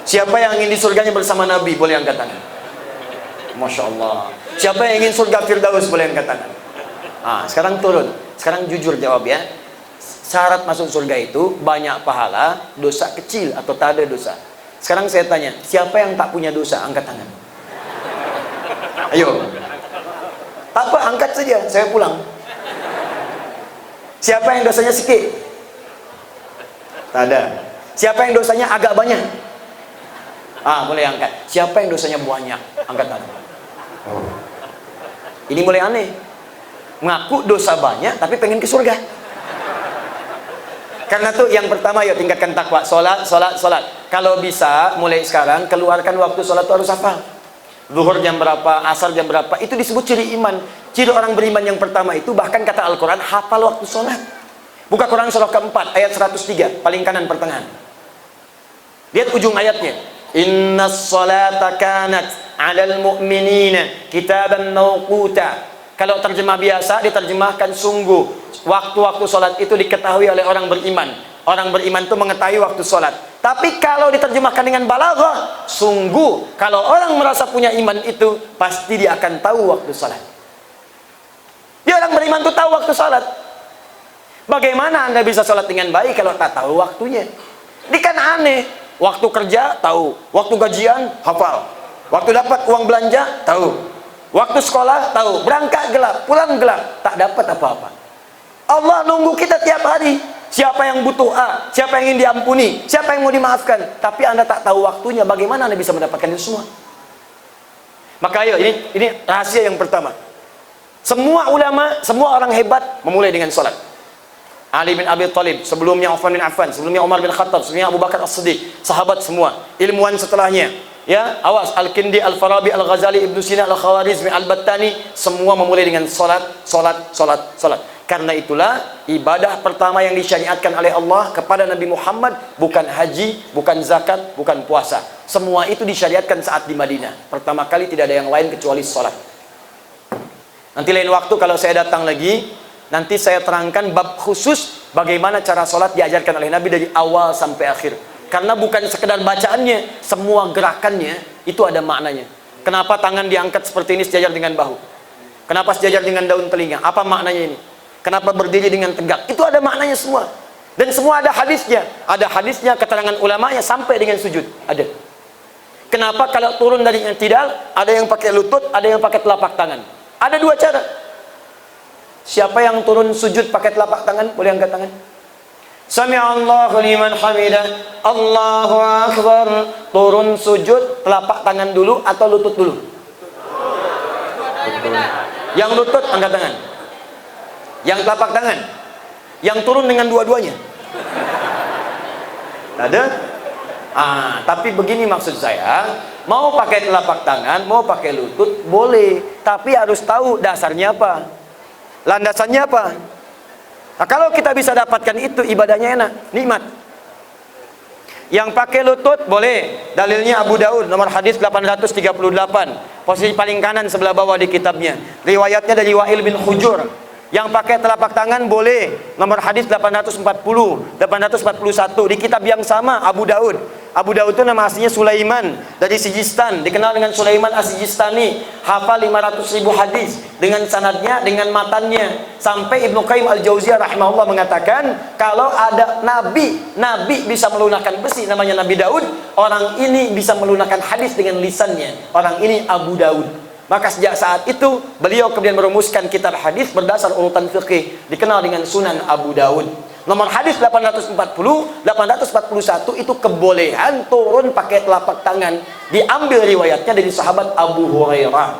Siapa yang ingin di surganya bersama Nabi, boleh angkat tangan. Masya Allah. Siapa yang ingin surga Firdaus, boleh angkat tangan. Sekarang turun. Sekarang jujur jawab ya. Syarat masuk surga itu banyak pahala, dosa kecil atau tak ada dosa. Sekarang saya tanya, siapa yang tak punya dosa? Angkat tangan. Ayo. Tak apa, angkat saja, saya pulang. Siapa yang dosanya sedikit? Tak ada. Siapa yang dosanya agak banyak? Boleh angkat. Siapa yang dosanya banyak? Angkat tangan. Ini mulai aneh. Ngaku dosa banyak tapi pengen ke surga. Karena tuh yang pertama, yuk tingkatkan takwa. Sholat. Kalau bisa mulai sekarang keluarkan waktu sholat itu harus hafal. Zuhur jam berapa, asar jam berapa, itu disebut ciri iman. Ciri orang beriman yang pertama itu, bahkan kata Al-Quran, hafal waktu sholat. Buka Quran surah keempat ayat 103, paling kanan pertengahan. Lihat ujung ayatnya. Innas sholata kanat 'alal mu'minina kitaban mawquta. Kalau terjemah biasa diterjemahkan sungguh waktu-waktu sholat itu diketahui oleh orang beriman. Orang beriman itu mengetahui waktu sholat. Tapi kalau diterjemahkan dengan balaghah, sungguh kalau orang merasa punya iman itu pasti dia akan tahu waktu sholat. Dia orang beriman itu tahu waktu sholat. Bagaimana Anda bisa sholat dengan baik kalau tak tahu waktunya? Ini kan aneh. Waktu kerja tahu, waktu gajian hafal, waktu dapat uang belanja tahu, waktu sekolah tahu, berangkat gelap, pulang gelap, tak dapat apa-apa. Allah nunggu kita tiap hari. Siapa yang butuh siapa yang ingin diampuni, siapa yang mau dimaafkan, tapi Anda tak tahu waktunya, bagaimana Anda bisa mendapatkan itu semua? Maka ayo, ini rahasia yang pertama. Semua ulama, semua orang hebat memulai dengan sholat. Ali bin Abi Thalib, sebelumnya Uthman bin Affan, sebelumnya Umar bin Khattab, sebelumnya Abu Bakar As-Siddiq, sahabat semua, ilmuwan setelahnya. Ya, awas, Al-Kindi, Al-Farabi, Al-Ghazali, Ibnu Sina, Al-Khawarizmi, Al-Battani, semua memulai dengan sholat. Karena itulah ibadah pertama yang disyariatkan oleh Allah kepada Nabi Muhammad bukan haji, bukan zakat, bukan puasa. Semua itu disyariatkan saat di Madinah. Pertama kali tidak ada yang lain kecuali sholat. Nanti lain waktu kalau saya datang lagi, nanti saya terangkan bab khusus bagaimana cara sholat diajarkan oleh Nabi dari awal sampai akhir. Karena bukan sekedar bacaannya, semua gerakannya itu ada maknanya. Kenapa tangan diangkat seperti ini sejajar dengan bahu? Kenapa sejajar dengan daun telinga? Apa maknanya ini? Kenapa berdiri dengan tegak? Itu ada maknanya semua. Dan semua ada hadisnya. Ada hadisnya, keterangan ulamanya sampai dengan sujud. Ada. Kenapa kalau turun dari i'tidal, ada yang pakai lutut, ada yang pakai telapak tangan. Ada dua cara. Siapa yang turun sujud pakai telapak tangan, boleh angkat tangan. Sami'allahu liman hamidah. Allahu akbar. Turun sujud, telapak tangan dulu atau lutut dulu? Yang lutut angkat tangan. Yang telapak tangan, yang turun dengan dua-duanya. Ada? Tapi begini maksud saya, mau pakai telapak tangan, mau pakai lutut, boleh. Tapi harus tahu dasarnya apa, landasannya apa. Nah, kalau kita bisa dapatkan itu, ibadahnya enak, nikmat. Yang pakai lutut boleh. Dalilnya Abu Daud, nomor hadis 838. Posisi paling kanan sebelah bawah di kitabnya. Riwayatnya dari Wa'il bin Hujur. Yang pakai telapak tangan boleh. Nomor hadis 840, 841 di kitab yang sama Abu Daud. Abu Daud itu nama aslinya Sulaiman dari Sijistan, dikenal dengan Sulaiman As-Sijistani. Hafal 500.000 hadis dengan sanadnya, dengan matannya. Sampai Ibnu Qayyim Al-Jauziyah rahimahullah mengatakan, kalau ada nabi bisa melunakkan besi, namanya Nabi Daud. Orang ini bisa melunakkan hadis dengan lisannya. Orang ini Abu Daud. Maka sejak saat itu beliau kemudian merumuskan kitab hadis berdasar urutan fikih, dikenal dengan Sunan Abu Daud. Nomor hadis 840, 841 itu kebolehan turun pakai telapak tangan. Diambil riwayatnya dari sahabat Abu Hurairah.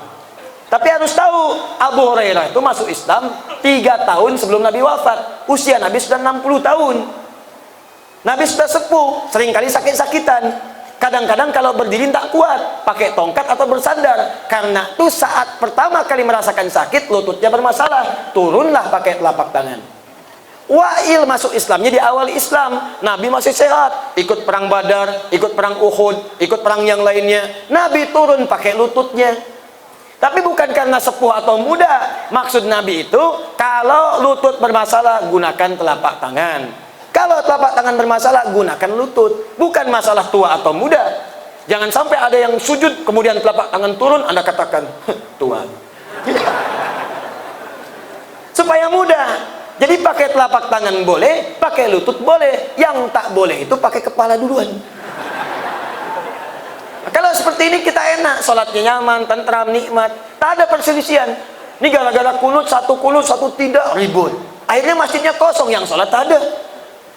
Tapi harus tahu, Abu Hurairah itu masuk Islam 3 tahun sebelum Nabi wafat. Usia Nabi sudah 60 tahun. Nabi sudah sepuh, seringkali sakit-sakitan. Kadang-kadang kalau berdiri tak kuat, pakai tongkat atau bersandar. Karena itu saat pertama kali merasakan sakit, lututnya bermasalah, turunlah pakai telapak tangan. Wa'il masuk Islamnya di awal Islam, Nabi masih sehat, ikut perang Badar, ikut perang Uhud, ikut perang yang lainnya. Nabi turun pakai lututnya. Tapi bukan karena sepuh atau muda. Maksud Nabi itu, kalau lutut bermasalah, gunakan telapak tangan. Kalau telapak tangan bermasalah, gunakan lutut. Bukan masalah tua atau muda, Jangan sampai ada yang sujud kemudian telapak tangan turun, Anda katakan Tuhan. Supaya mudah. Jadi pakai telapak tangan boleh, pakai lutut boleh. Yang tak boleh itu pakai kepala duluan. Kalau seperti ini kita enak, sholatnya nyaman, tentram, nikmat, tak ada perselisihan. Ini gara-gara kunut, satu tidak, ribut. Akhirnya masjidnya kosong, yang sholat tak ada.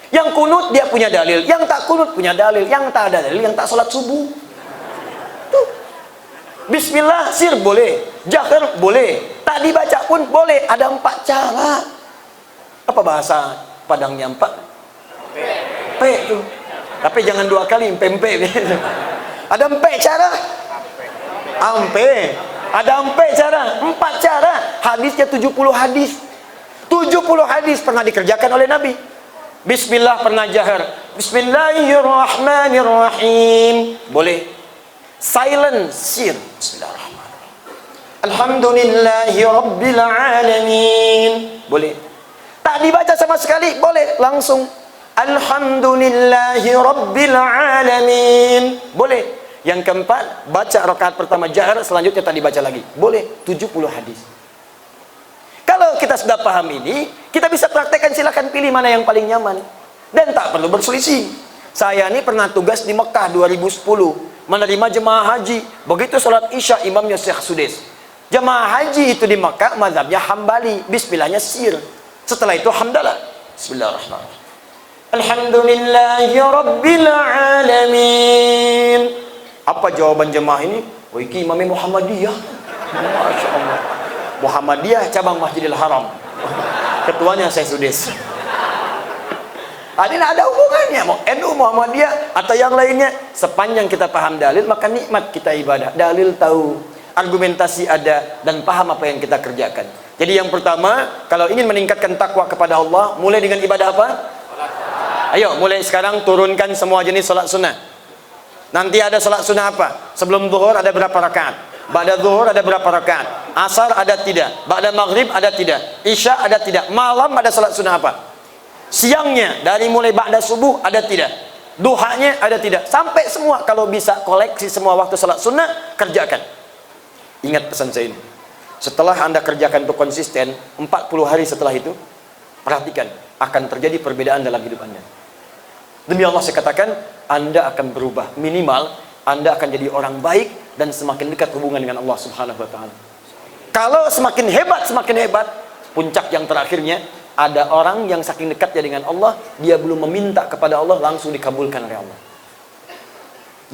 Yang kunut dia punya dalil, yang tak kunut punya dalil, yang tak ada dalil, yang tak sholat subuh. Tuh. Bismillah sir boleh, jahar boleh, tak dibaca pun boleh. Ada 4 cara. Apa bahasa Padangnya 4? P tuh. Tapi jangan 2 kali, pempe. Ada 4 cara. Ampe. Ada 4 cara, 4 cara. Hadisnya 70 hadis. 70 hadis pernah dikerjakan oleh Nabi. Bismillah pernah jahar. Bismillahirrahmanirrahim. Boleh. Silent sir. Bismillahirrahmanirrahim. Alhamdulillahi rabbil alamin. Boleh. Tak dibaca sama sekali, boleh. Langsung. Alhamdulillahi rabbil alamin. Boleh. Yang keempat, baca rakaat pertama jahar, selanjutnya tak dibaca lagi. Boleh. 70 hadis. Kalau kita sudah paham ini, kita bisa praktekkan, silakan pilih mana yang paling nyaman. Dan tak perlu berselisih. Saya ini pernah tugas di Mekah 2010, menerima jemaah haji. Begitu sholat isya, imamnya Syekh Sudes. Jemaah haji itu di Mekah, mazhabnya Hambali. Bismillahnya sir. Setelah itu hamdalah. Bismillahirrahmanirrahim. Alhamdulillahi rabbil alamin. Apa jawaban jemaah ini? Oh, iki imamnya Muhammadiyah. Masya Allah. Muhammadiyah cabang Masjidil Haram. Ketuanya saya Sudes. Ini ada hubungannya, mau NU, Muhammadiyah atau yang lainnya. Sepanjang kita paham dalil, maka nikmat kita ibadah. Dalil tahu, argumentasi ada, dan paham apa yang kita kerjakan. Jadi yang pertama, kalau ingin meningkatkan takwa kepada Allah, mulai dengan ibadah apa? Ayo, mulai sekarang turunkan semua jenis salat sunnah. Nanti ada salat sunnah apa? Sebelum zuhur ada berapa rakaat? Ba'da zuhur ada berapa rakaat? Asar ada tidak? Ba'da maghrib ada tidak? Isya ada tidak? Malam ada salat sunnah apa? Siangnya dari mulai ba'da subuh ada tidak? Duhanya ada tidak? Sampai semua. Kalau bisa koleksi semua waktu salat sunnah, kerjakan. Ingat pesan saya ini. Setelah Anda kerjakan itu konsisten, 40 hari setelah itu, perhatikan, akan terjadi perbedaan dalam hidup Anda. Demi Allah saya katakan, Anda akan berubah. Minimal Anda akan jadi orang baik dan semakin dekat hubungan dengan Allah Subhanahu wa taala. Kalau semakin hebat, puncak yang terakhirnya, ada orang yang saking dekatnya dengan Allah, dia belum meminta kepada Allah, langsung dikabulkan oleh Allah.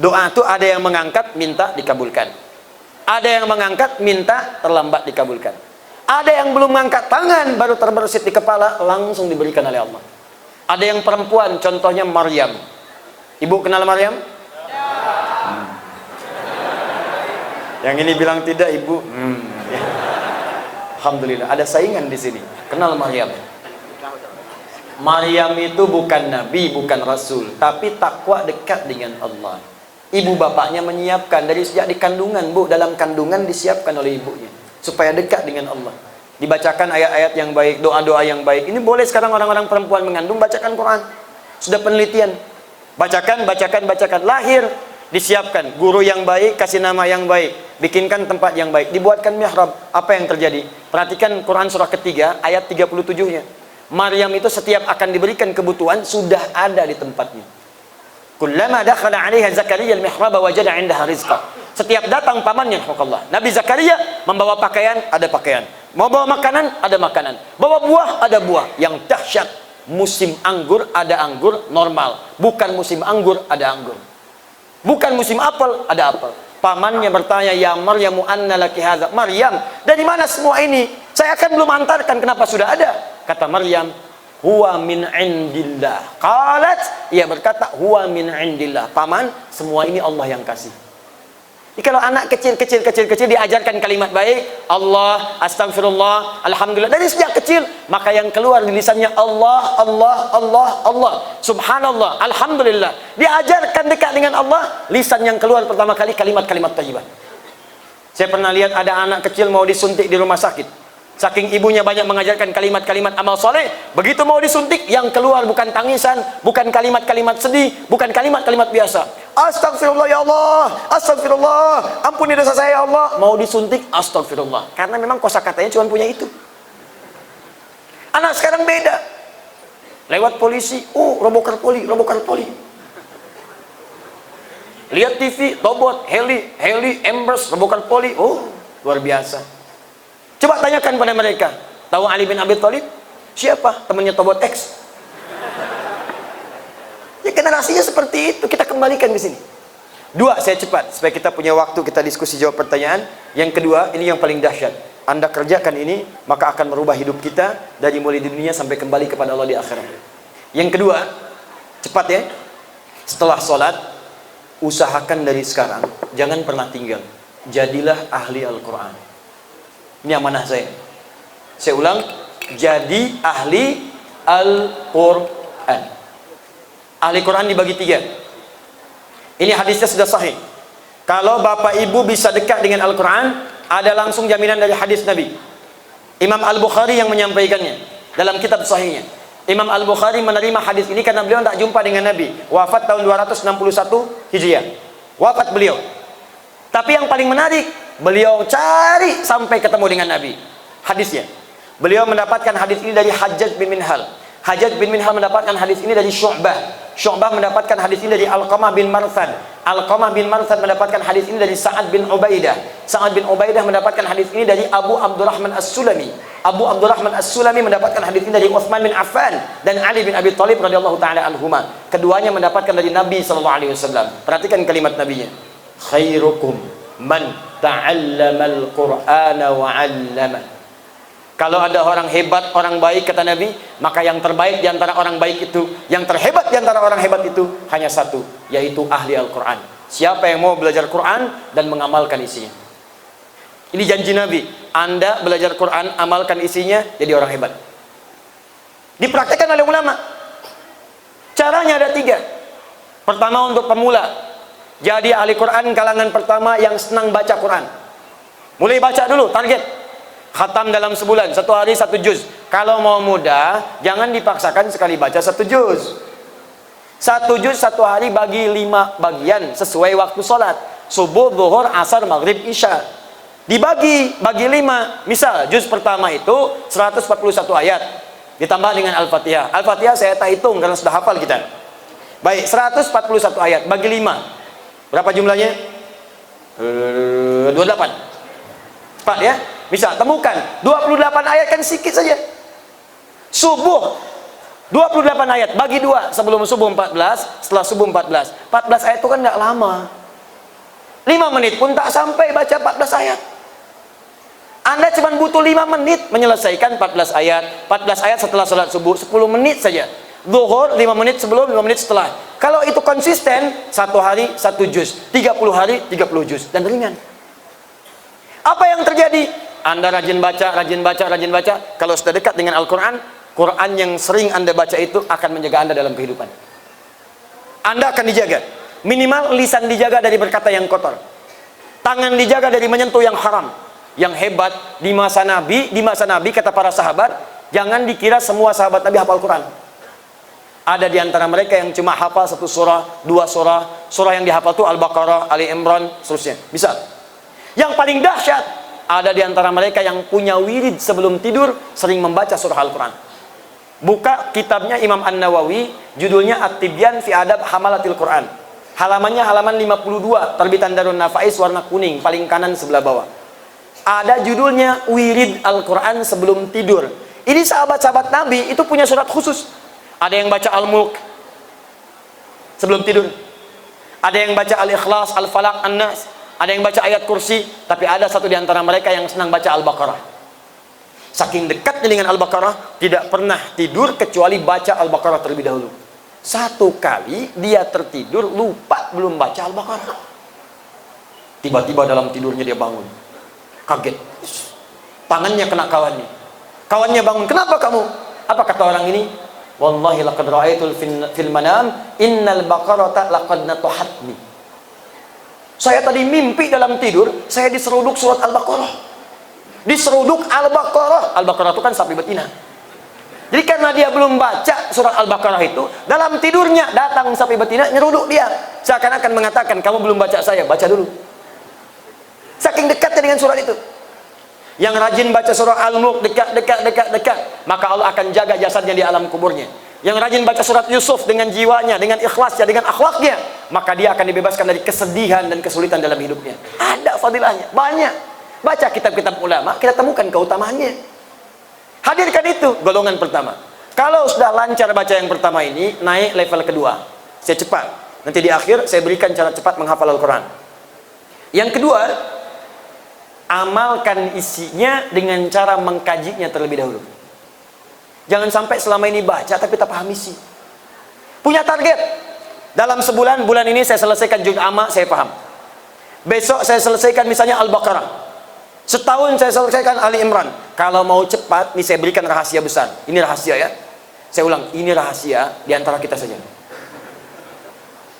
Doa itu ada yang mengangkat, minta dikabulkan. Ada yang mengangkat, minta terlambat dikabulkan. Ada yang belum mengangkat tangan, baru terbersit di kepala, langsung diberikan oleh Allah. Ada yang perempuan, contohnya Maryam. Ibu kenal Maryam? Yang ini bilang tidak, ibu. Alhamdulillah, ada saingan di sini. Kenal Maryam? Maryam itu bukan nabi, bukan rasul, tapi takwa dekat dengan Allah. Ibu bapaknya menyiapkan dari sejak di kandungan, Bu, dalam kandungan disiapkan oleh ibunya supaya dekat dengan Allah. Dibacakan ayat-ayat yang baik, doa-doa yang baik. Ini boleh sekarang orang-orang perempuan mengandung bacakan Quran. Sudah penelitian. Bacakan. Lahir disiapkan guru yang baik, kasih nama yang baik, bikinkan tempat yang baik, dibuatkan mihrab. Apa yang terjadi? Perhatikan Quran surah ketiga ayat 37-nya. Maryam itu setiap akan diberikan kebutuhan sudah ada di tempatnya. Kullama dakhala 'alaiha Zakaria al-mihrab wajada 'indaha rizqa. Setiap datang pamannya, Allah. Nabi Zakaria membawa pakaian, ada pakaian. Mau bawa makanan, ada makanan. Bawa buah, ada buah. Yang dahsyat, musim anggur, ada anggur normal. Bukan musim anggur, ada anggur. Bukan musim apel, ada apel. Pamannya bertanya, ya Maryamu anna laki hadza. Maryam, dari mana semua ini? Saya akan belum antarkan, kenapa sudah ada? Kata Maryam, huwa min indillah. Qalat, ia berkata, huwa min indillah. Paman, semua ini Allah yang kasih. Jadi kalau anak kecil diajarkan kalimat baik, Allah, astagfirullah, alhamdulillah, dari sejak kecil, maka yang keluar di lisannya Allah, subhanallah, alhamdulillah. Diajarkan dekat dengan Allah, lisan yang keluar pertama kali kalimat-kalimat thayyibah. Saya pernah lihat ada anak kecil mau disuntik di rumah sakit. Saking ibunya banyak mengajarkan kalimat-kalimat amal soleh, begitu mau disuntik, yang keluar bukan tangisan, bukan kalimat-kalimat sedih, bukan kalimat-kalimat biasa. Astagfirullah ya Allah, astagfirullah, ampuni dosa saya ya Allah. Mau disuntik, astagfirullah. Karena memang kosakatanya cuma punya itu. Anak sekarang beda. Lewat polisi, robokan poli, robokan poli. Lihat TV, Tobot, heli, Embers, robokan poli. Luar biasa. Coba tanyakan pada mereka. Tahu Ali bin Abi Thalib? Siapa? Temannya Tobot X. Ya generasinya seperti itu. Kita kembalikan ke sini. Dua, saya cepat supaya kita punya waktu kita diskusi jawab pertanyaan. Yang kedua, ini yang paling dahsyat. Anda kerjakan ini, maka akan merubah hidup kita dari mulai di dunia sampai kembali kepada Allah di akhirat. Yang kedua, cepat ya. Setelah sholat, usahakan dari sekarang, jangan pernah tinggal. Jadilah ahli Al-Quran. Ini amanah saya. Saya ulang, jadi ahli Al-Quran. Ahli Quran dibagi 3. Ini hadisnya sudah sahih. Kalau bapak ibu bisa dekat dengan Al-Quran, ada langsung jaminan dari hadis Nabi. Imam Al-Bukhari yang menyampaikannya dalam kitab sahihnya. Imam Al-Bukhari menerima hadis ini karena beliau tidak jumpa dengan Nabi. Wafat tahun 261 Hijriah. Wafat beliau. Tapi yang paling menarik, beliau cari sampai ketemu dengan Nabi. Hadisnya. Beliau mendapatkan hadis ini dari Hajjaj bin Minhal. Hajjaj bin Minhal mendapatkan hadis ini dari Syu'bah. Syu'bah mendapatkan hadis ini dari Alqamah bin Marthad. Alqamah bin Marthad mendapatkan hadis ini dari Sa'ad bin Ubaidah. Sa'ad bin Ubaidah mendapatkan hadis ini dari Abu Abdurrahman As-Sulami. Abu Abdurrahman As-Sulami mendapatkan hadis ini dari Utsman bin Affan dan Ali bin Abi Thalib radhiyallahu taala anhuma. Keduanya mendapatkan dari Nabi sallallahu alaihi wasallam. Perhatikan kalimat nabinya. Khairukum man ta'allamal Qur'ana wa 'allama. Kalau ada orang hebat, orang baik kata Nabi, maka yang terbaik di antara orang baik itu, yang terhebat di antara orang hebat itu hanya satu, yaitu ahli Al-Quran. Siapa yang mau belajar Quran dan mengamalkan isinya. Ini janji Nabi. Anda belajar Quran, amalkan isinya, jadi orang hebat. Dipraktekkan oleh ulama. Caranya ada 3. Pertama untuk pemula. Jadi ahli Quran kalangan pertama yang senang baca Quran. Mulai baca dulu, target. Khatam dalam sebulan, 1 hari 1 juz. Kalau mau mudah, jangan dipaksakan sekali baca 1 juz. 1 juz 1 hari bagi 5 bagian sesuai waktu sholat. Subuh, zuhur, asar, maghrib, isya. Dibagi, bagi 5. Misal, juz pertama itu 141 ayat. Ditambah dengan Al-Fatihah. Al-Fatihah saya tak hitung karena sudah hafal kita. Baik, 141 ayat bagi 5. Berapa jumlahnya? 28. Cepat ya. Misal, temukan 28 ayat kan sedikit saja. Subuh 28 ayat bagi 2, sebelum subuh 14, setelah subuh 14. 14 ayat itu kan tidak lama. 5 menit pun tak sampai baca 14 ayat. Anda cuma butuh 5 menit menyelesaikan 14 ayat. 14 ayat setelah salat subuh, 10 menit saja. Zuhur 5 menit sebelum, 5 menit setelah. Kalau itu konsisten, 1 hari 1 juz, 30 hari 30 juz, dan ringan. Apa yang terjadi? Anda rajin baca, rajin baca, rajin baca. Kalau sudah dekat dengan Al-Quran, Quran yang sering Anda baca itu akan menjaga Anda dalam kehidupan. Anda akan dijaga. Minimal lisan dijaga dari berkata yang kotor. Tangan dijaga dari menyentuh yang haram. Yang hebat di masa Nabi kata para sahabat, jangan dikira semua sahabat Nabi hafal Quran. Ada di antara mereka yang cuma hafal 1 surah, 2 surah. Surah yang dihafal itu Al-Baqarah, Ali Imran, seterusnya. Bisa. Yang paling dahsyat, ada di antara mereka yang punya wirid sebelum tidur sering membaca surah Al-Quran. Buka kitabnya Imam An-Nawawi, judulnya At-Tibyan fi Adab Hamalatil Quran. Halamannya halaman 52, terbitan Darun Nafais, warna kuning, paling kanan sebelah bawah. Ada judulnya Wirid Al-Quran sebelum tidur. Ini sahabat-sahabat Nabi itu punya surat khusus. Ada yang baca Al-Mulk sebelum tidur. Ada yang baca Al-Ikhlas, Al-Falaq, An-Nas. Ada yang baca ayat kursi, tapi ada satu di antara mereka yang senang baca Al-Baqarah. Saking dekatnya dengan Al-Baqarah, tidak pernah tidur kecuali baca Al-Baqarah terlebih dahulu. 1 kali dia tertidur, lupa belum baca Al-Baqarah. Tiba-tiba dalam tidurnya dia bangun. Kaget. Tangannya kena kawannya. Kawannya bangun, "Kenapa kamu?" Apa kata orang ini? "Wallahi laqad ra'aitul fil manam innal baqarata laqad natuhatni." Saya tadi mimpi dalam tidur, saya diseruduk surat Al-Baqarah. Diseruduk Al-Baqarah. Al-Baqarah itu kan sapi betina. Jadi karena dia belum baca surat Al-Baqarah itu, dalam tidurnya datang sampai betina, nyeruduk dia. Seakan-akan mengatakan, kamu belum baca saya, baca dulu. Saking dekatnya dengan surat itu. Yang rajin baca surah Al-Mulk, dekat, maka Allah akan jaga jasadnya di alam kuburnya. Yang rajin baca surat Yusuf dengan jiwanya, dengan ikhlasnya, dengan akhlaknya, maka dia akan dibebaskan dari kesedihan dan kesulitan dalam hidupnya. Ada fadilahnya, banyak. Baca kitab-kitab ulama, kita temukan keutamaannya. Hadirkan itu, golongan pertama. Kalau sudah lancar baca yang pertama ini, naik level kedua. Saya cepat. Nanti di akhir, saya berikan cara cepat menghafal Al-Quran. Yang kedua, amalkan isinya dengan cara mengkajinya terlebih dahulu. Jangan sampai selama ini baca, tapi tak paham isi. Punya target. Dalam sebulan, bulan ini saya selesaikan juz amma, saya paham. Besok saya selesaikan misalnya Al-Baqarah. Setahun saya selesaikan Ali Imran. Kalau mau cepat, ini saya berikan rahasia besar. Ini rahasia ya. Saya ulang, ini rahasia di antara kita saja.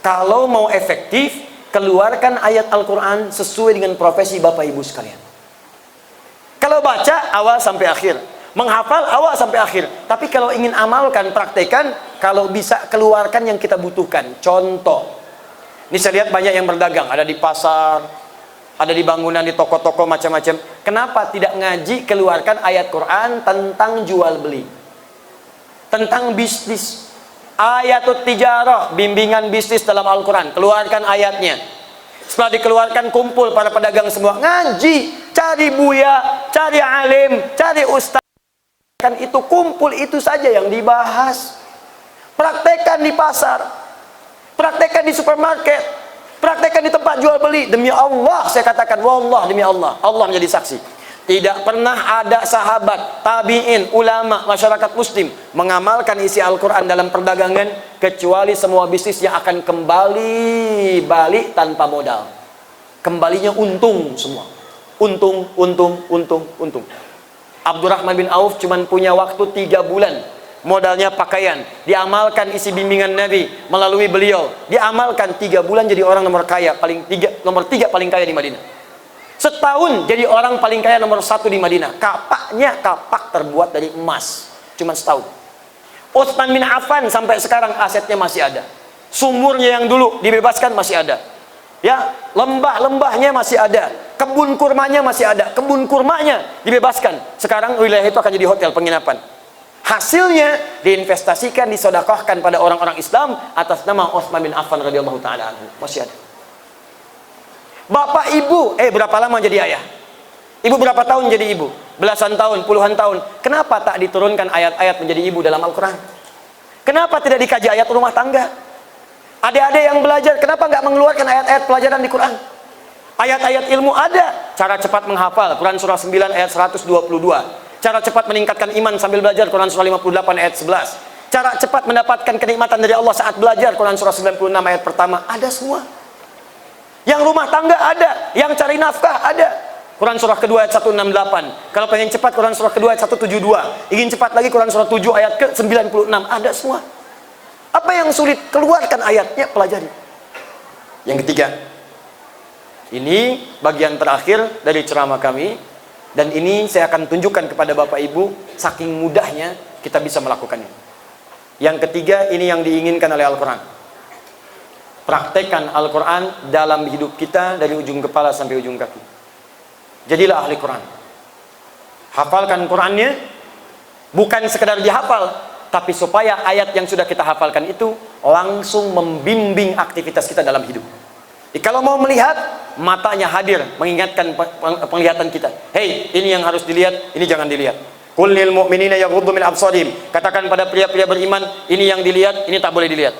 Kalau mau efektif, keluarkan ayat Al-Quran sesuai dengan profesi Bapak Ibu sekalian. Kalau baca, awal sampai akhir. Menghafal, awal sampai akhir. Tapi kalau ingin amalkan, praktekan, kalau bisa keluarkan yang kita butuhkan. Contoh. Ini saya lihat banyak yang berdagang. Ada di pasar, ada di bangunan, di toko-toko macam-macam. Kenapa tidak ngaji keluarkan ayat Quran tentang jual beli, tentang bisnis, ayatut tijarah, bimbingan bisnis dalam Al-Quran, keluarkan ayatnya. Setelah dikeluarkan, kumpul para pedagang semua ngaji, cari buya, cari alim, cari ustaz, kan itu kumpul, itu saja yang dibahas. Praktekan di pasar, praktekan di supermarket, praktekkan di tempat jual beli. Demi Allah saya katakan, wallah, demi Allah, Allah menjadi saksi, tidak pernah ada sahabat, tabi'in, ulama, masyarakat muslim mengamalkan isi Al-Quran dalam perdagangan, kecuali semua bisnis yang akan kembali balik tanpa modal. Kembalinya untung semua. Untung. Abdurrahman bin Auf cuma punya waktu 3 bulan. Modalnya pakaian, diamalkan isi bimbingan Nabi melalui beliau, diamalkan 3 bulan jadi orang nomor kaya, nomor 3 paling kaya di Madinah. Setahun jadi orang paling kaya nomor 1 di Madinah. Kapaknya kapak terbuat dari emas, cuma setahun. Utsman bin Affan sampai sekarang asetnya masih ada. Sumurnya yang dulu dibebaskan masih ada. Ya, lembah-lembahnya masih ada. Kebun kurmanya masih ada. Kebun kurmanya dibebaskan. Sekarang wilayah itu akan jadi hotel penginapan. Hasilnya diinvestasikan, disedekahkan pada orang-orang Islam atas nama Utsman bin Affan radhiyallahu taala anhu. Masih ada. Bapak ibu, berapa lama jadi ayah? Ibu berapa tahun jadi ibu? Belasan tahun, puluhan tahun. Kenapa tak diturunkan ayat-ayat menjadi ibu dalam Al-Quran? Kenapa tidak dikaji ayat rumah tangga? Adik-adik yang belajar, kenapa nggak mengeluarkan ayat-ayat pelajaran di Quran? Ayat-ayat ilmu ada. Cara cepat menghafal, Quran surah 9 ayat 122. Cara cepat meningkatkan iman sambil belajar, Quran surah 58 ayat 11. Cara cepat mendapatkan kenikmatan dari Allah saat belajar, Quran surah 96 ayat pertama. Ada semua. Yang rumah tangga ada, yang cari nafkah ada. Quran surah kedua ayat 168. Kalau pengen cepat, Quran surah kedua ayat 172. Ingin cepat lagi, Quran surah 7 ayat ke 96. Ada semua. Apa yang sulit? Keluarkan ayatnya, pelajari. Yang ketiga, ini bagian terakhir dari ceramah kami. Dan ini saya akan tunjukkan kepada Bapak Ibu, saking mudahnya kita bisa melakukannya. Yang ketiga, ini yang diinginkan oleh Al-Quran. Praktekkan Al-Quran dalam hidup kita dari ujung kepala sampai ujung kaki. Jadilah ahli Quran. Hafalkan Qurannya, bukan sekedar dihafal, tapi supaya ayat yang sudah kita hafalkan itu langsung membimbing aktivitas kita dalam hidup. Jadi kalau mau melihat, matanya hadir mengingatkan penglihatan kita. Hei, ini yang harus dilihat, ini jangan dilihat. Qul lil mu'minina yaghuddu min absarihim. Katakan pada pria-pria beriman, ini yang dilihat, ini tak boleh dilihat.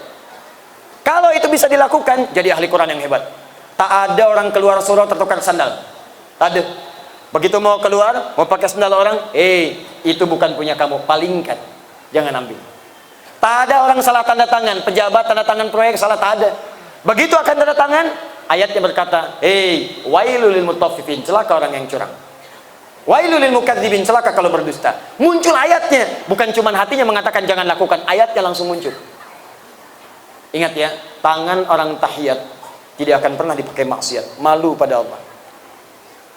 Kalau itu bisa dilakukan, jadi ahli Quran yang hebat. Tak ada orang keluar surau tertukar sandal. Tak ada. Begitu mau keluar, mau pakai sandal orang, itu bukan punya kamu, palingkan. Jangan ambil. Tak ada orang salah tanda tangan, pejabat tanda tangan proyek salah, tak ada. Begitu akan tanda tangan, ayatnya berkata, wailul lil mutaffifin, celaka orang yang curang. Wailul lil mukadzibin, celaka kalau berdusta. Muncul ayatnya, bukan cuma hatinya mengatakan jangan lakukan, ayatnya langsung muncul. Ingat ya, tangan orang tahiyat tidak akan pernah dipakai maksiat, malu pada Allah.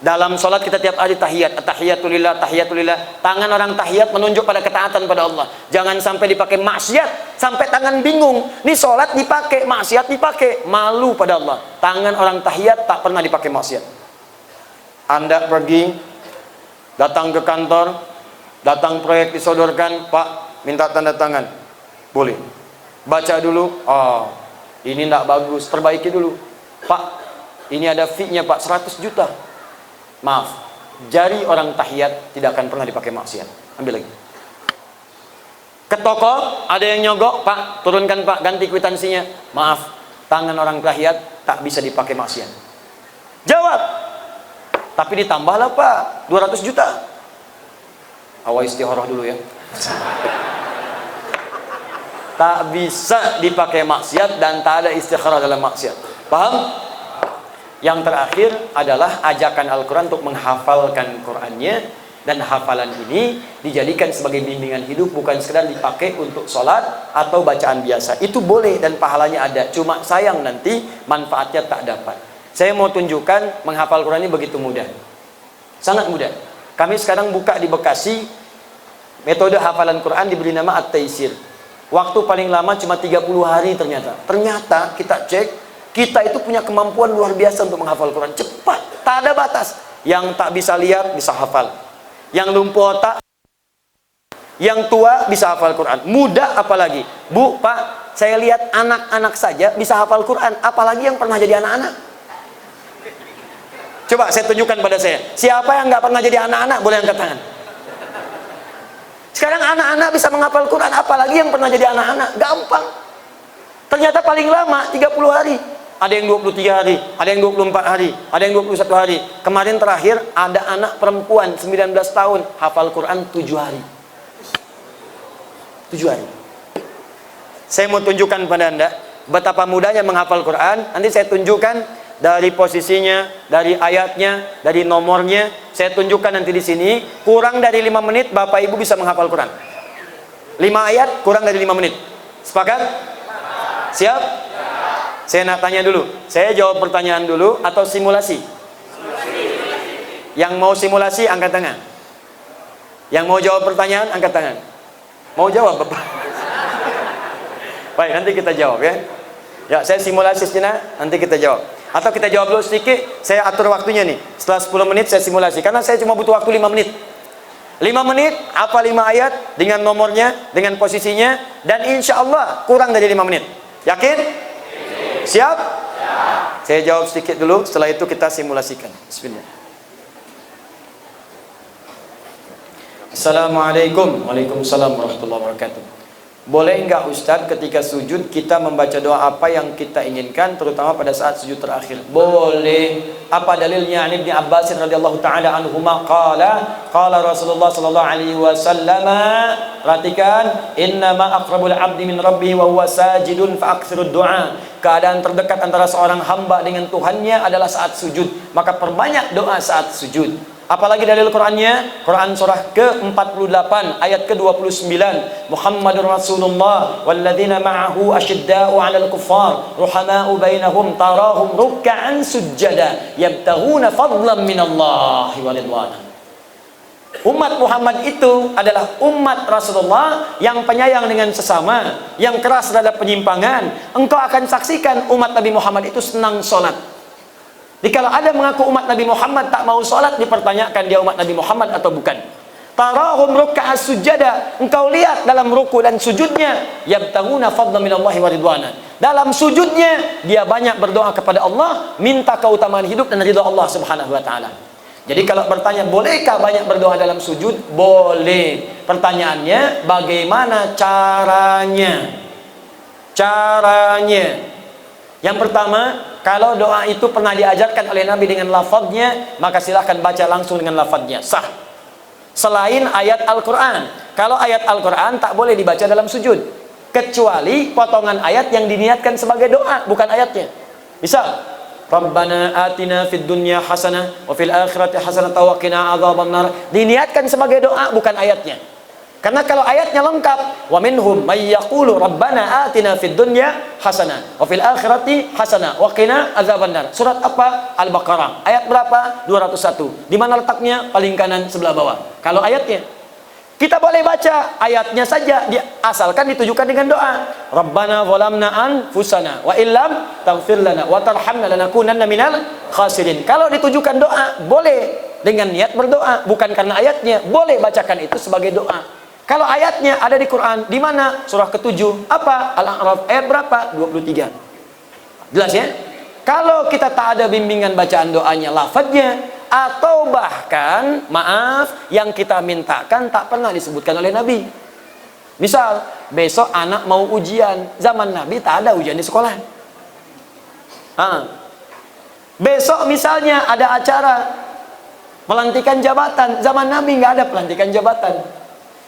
Dalam sholat kita tiap hari tahiyat, tahiyatulillah, tahiyatulillah. Tangan orang tahiyat menunjuk pada ketaatan pada Allah. Jangan sampai dipakai maksiat, sampai tangan bingung. Ini sholat dipakai, maksiat dipakai, malu pada Allah. Tangan orang tahiyat tak pernah dipakai maksiat. Anda pergi, datang ke kantor, datang proyek disodorkan, Pak, minta tanda tangan. Boleh. Baca dulu, oh, ini tidak bagus, perbaiki dulu. Pak, ini ada fee-nya Pak, 100 juta. Maaf, jari orang tahiyat tidak akan pernah dipakai maksiat. Ambil lagi. Ke toko, ada yang nyogok, Pak, turunkan Pak, ganti kwitansinya. Maaf, tangan orang tahiyat tak bisa dipakai maksiat. Jawab. Tapi ditambahlah Pak, 200 juta. Awal istikharah dulu ya. Tak bisa dipakai maksiat dan tak ada istikharah dalam maksiat. Paham? Yang terakhir adalah ajakan Al-Quran untuk menghafalkan Qurannya, dan hafalan ini dijadikan sebagai bimbingan hidup, bukan sekedar dipakai untuk sholat atau bacaan biasa. Itu boleh dan pahalanya ada, cuma sayang nanti manfaatnya tak dapat. Saya mau tunjukkan menghafal Quran ini begitu mudah, sangat mudah. Kami sekarang buka di Bekasi metode hafalan Quran, diberi nama At-Taisir. Waktu paling lama cuma 30 hari ternyata. Ternyata kita cek, kita itu punya kemampuan luar biasa untuk menghafal Quran. Cepat, tak ada batas. Yang tak bisa lihat, bisa hafal. Yang lumpuh otak, yang tua bisa hafal Quran. Mudah apalagi. Bu, Pak, saya lihat anak-anak saja bisa hafal Quran. Apalagi yang pernah jadi anak-anak. Coba saya tunjukkan pada saya. Siapa yang nggak pernah jadi anak-anak, boleh angkat tangan. Sekarang anak-anak bisa menghafal Quran. Apalagi yang pernah jadi anak-anak. Gampang. Ternyata paling lama 30 hari. Ada yang 23 hari, ada yang 24 hari, ada yang 21 hari. Kemarin terakhir ada anak perempuan 19 tahun hafal Quran 7 hari. 7 hari. Saya mau tunjukkan pada Anda betapa mudahnya menghafal Quran. Nanti saya tunjukkan dari posisinya, dari ayatnya, dari nomornya. Saya tunjukkan nanti di sini. Kurang dari 5 menit Bapak Ibu bisa menghafal Quran. 5 ayat kurang dari 5 menit. Sepakat? Siap? Saya nak tanya dulu. Saya jawab pertanyaan dulu atau simulasi? Yang mau simulasi angkat tangan. Yang mau jawab pertanyaan angkat tangan. Mau jawab Bapak? Baik, nanti kita jawab ya. Ya, saya simulasi sejenak, nanti kita jawab. Atau kita jawab dulu sedikit, saya atur waktunya nih. Setelah 10 menit saya simulasi, karena saya cuma butuh waktu 5 menit. 5 menit, apa 5 ayat dengan nomornya, dengan posisinya, dan insya Allah kurang dari 5 menit. Yakin? Siap? Saya jawab sedikit dulu, setelah itu kita simulasikan. Bismillah. Assalamualaikum. Waalaikumsalam warahmatullahi wabarakatuh. Boleh enggak Ustadz ketika sujud kita membaca doa apa yang kita inginkan, terutama pada saat sujud terakhir? Boleh. Apa dalilnya? Ibnu Abbas radhiyallahu taala anhuma qala Rasulullah sallallahu alaihi wasallam, perhatikan, innama aqrabul 'abdi min rabbih wa huwa sajidun fa aktsirud du'a. Keadaan terdekat antara seorang hamba dengan Tuhannya adalah saat sujud, maka perbanyak doa saat sujud. Apalagi dalil Qurannya? Quran surah ke-48 ayat ke-29. Muhammadur Rasulullah walladzina ma'ahu asyidda'u 'alal kuffar ruhama'u bainahum tarahum ruk'an sujjada yabtaghuna fadlan minallahi wa ridwana. Umat Muhammad itu adalah umat Rasulullah yang penyayang dengan sesama, yang keras terhadap penyimpangan. Engkau akan saksikan umat Nabi Muhammad itu senang sholat. Jadi kalau ada mengaku umat Nabi Muhammad tak mau sholat, dipertanyakan dia umat Nabi Muhammad atau bukan. Tarahum ruk'a sujada, engkau lihat dalam ruku dan sujudnya, yabtaghuna fadlan minallahi wa ridwana. Dalam sujudnya dia banyak berdoa kepada Allah, minta keutamaan hidup dan ridha Allah Subhanahu wa taala. Jadi kalau bertanya bolehkah banyak berdoa dalam sujud? Boleh. Pertanyaannya bagaimana caranya? Caranya. Yang pertama, kalau doa itu pernah diajarkan oleh Nabi dengan lafadznya, maka silahkan baca langsung dengan lafadznya, sah. Selain ayat Al-Quran. Kalau ayat Al-Quran tak boleh dibaca dalam sujud, kecuali potongan ayat yang diniatkan sebagai doa, bukan ayatnya. Misal, Rabbana atina fid dunya hasanah wa fil akhirati hasanah wa qina adzabannar, diniatkan sebagai doa, bukan ayatnya. Karena kalau ayatnya lengkap, wa minhum may yaqulu rabbana atina fid dunya hasanah wa fil akhirati hasanah wa qina azabannar. Surat apa? Al-Baqarah. Ayat berapa? 201. Di mana letaknya? Paling kanan sebelah bawah. Kalau ayatnya, kita boleh baca ayatnya saja, asalkan ditujukan dengan doa. Rabbana zalamna anfusana wa illam taghfir lana wa tarhamna lanakunanna minal khasirin. Kalau ditujukan doa, boleh dengan niat berdoa, bukan karena ayatnya. Boleh bacakan itu sebagai doa. Kalau ayatnya ada di Quran, di mana? Surah ke-7, apa? Al-A'raf, ayat berapa? 23. Jelas ya? Kalau kita tak ada bimbingan bacaan doanya, lafadznya, atau bahkan, maaf, yang kita mintakan tak pernah disebutkan oleh Nabi. Misal, besok anak mau ujian, zaman Nabi tak ada ujian di sekolah. Besok misalnya ada acara pelantikan jabatan, zaman Nabi nggak ada pelantikan jabatan.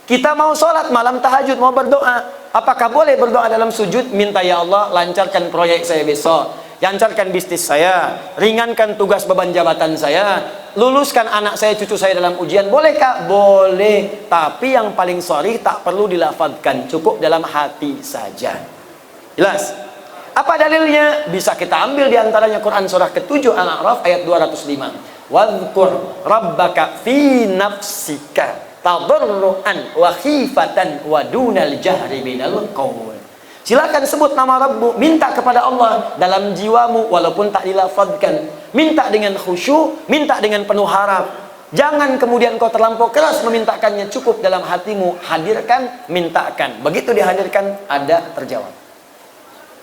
Kita mau sholat malam tahajud, mau berdoa, apakah boleh berdoa dalam sujud? Minta, ya Allah, lancarkan proyek saya besok, lancarkan bisnis saya, ringankan tugas beban jabatan saya, luluskan anak saya, cucu saya dalam ujian. Bolehkah? Boleh. Tapi yang paling sharih tak perlu dilafadzkan, cukup dalam hati saja. Jelas? Apa dalilnya? Bisa kita ambil diantaranya Quran surah ke-7 Al-A'raf ayat 205. Wadhkur rabbaka fi nafsika tadarruan wa khifatan wa dunal jahri minal qaul. Silakan sebut nama Rabbu, minta kepada Allah dalam jiwamu walaupun tak dilafadzkan. Minta dengan khusyuk, minta dengan penuh harap. Jangan kemudian kau terlampau keras memintakannya, cukup dalam hatimu, hadirkan, mintakan. Begitu dihadirkan, ada terjawab.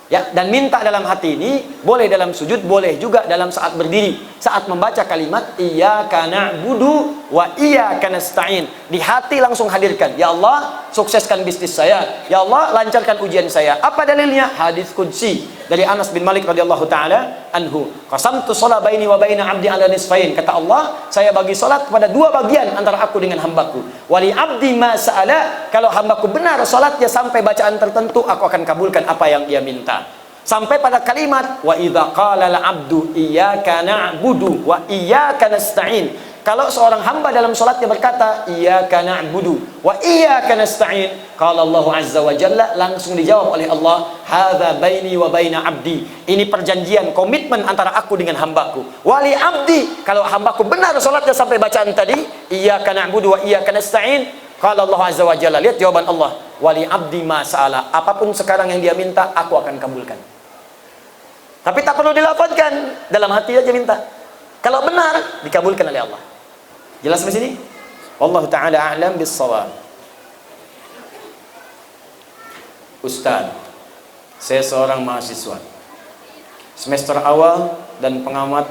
Ya, dan minta dalam hati ini boleh dalam sujud, boleh juga dalam saat berdiri, saat membaca kalimat iyyaka na'budu wa iyyaka nasta'in. Di hati langsung hadirkan, ya Allah, sukseskan bisnis saya, ya Allah, lancarkan ujian saya. Apa dalilnya? Hadis qudsi dari Anas bin Malik radhiyallahu taala anhu. Qasamtu shalah baini wa baina 'abdi 'ala nisfain. Kata Allah, saya bagi salat kepada dua bagian antara aku dengan hambaku. Wali 'abdi ma sa'ala, kalau hambaku benar salatnya sampai bacaan tertentu, aku akan kabulkan apa yang dia minta. Sampai pada kalimat wa idza qala al-'abdu iyyaka na'budu wa iyyaka nasta'in. Kalau seorang hamba dalam salatnya berkata iyyaka na'budu wa iyyaka nasta'in, qala Allah azza wa jalla, langsung dijawab oleh Allah, hadza baini wa baina 'abdi. Ini perjanjian, komitmen antara aku dengan hambaku. Wali 'abdi, kalau hambaku benar salatnya sampai bacaan tadi iyyaka na'budu wa iyyaka nasta'in, qala Allah azza wa jalla, lihat jawaban Allah, wali 'abdi ma sa'ala, apapun sekarang yang dia minta aku akan kabulkan. Tapi tak perlu dilafadzkan, dalam hati aja minta. Kalau benar, dikabulkan oleh Allah. Jelas di sini? Wallahu taala a'lam bis-shawab. Ustaz, saya seorang mahasiswa semester awal dan pengamat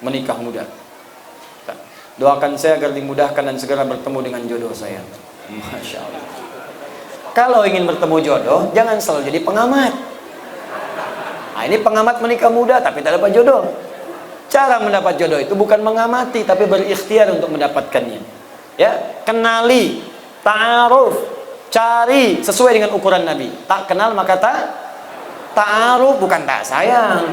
menikah muda. Doakan saya agar dimudahkan dan segera bertemu dengan jodoh saya. Masya Allah. Kalau ingin bertemu jodoh, jangan selalu jadi pengamat. Nah, ini pengamat menikah muda tapi tak dapat jodoh. Cara mendapat jodoh itu bukan mengamati, tapi berikhtiar untuk mendapatkannya. Ya, kenali, ta'aruf, cari sesuai dengan ukuran Nabi. Tak kenal maka ta'aruf, bukan tak sayang.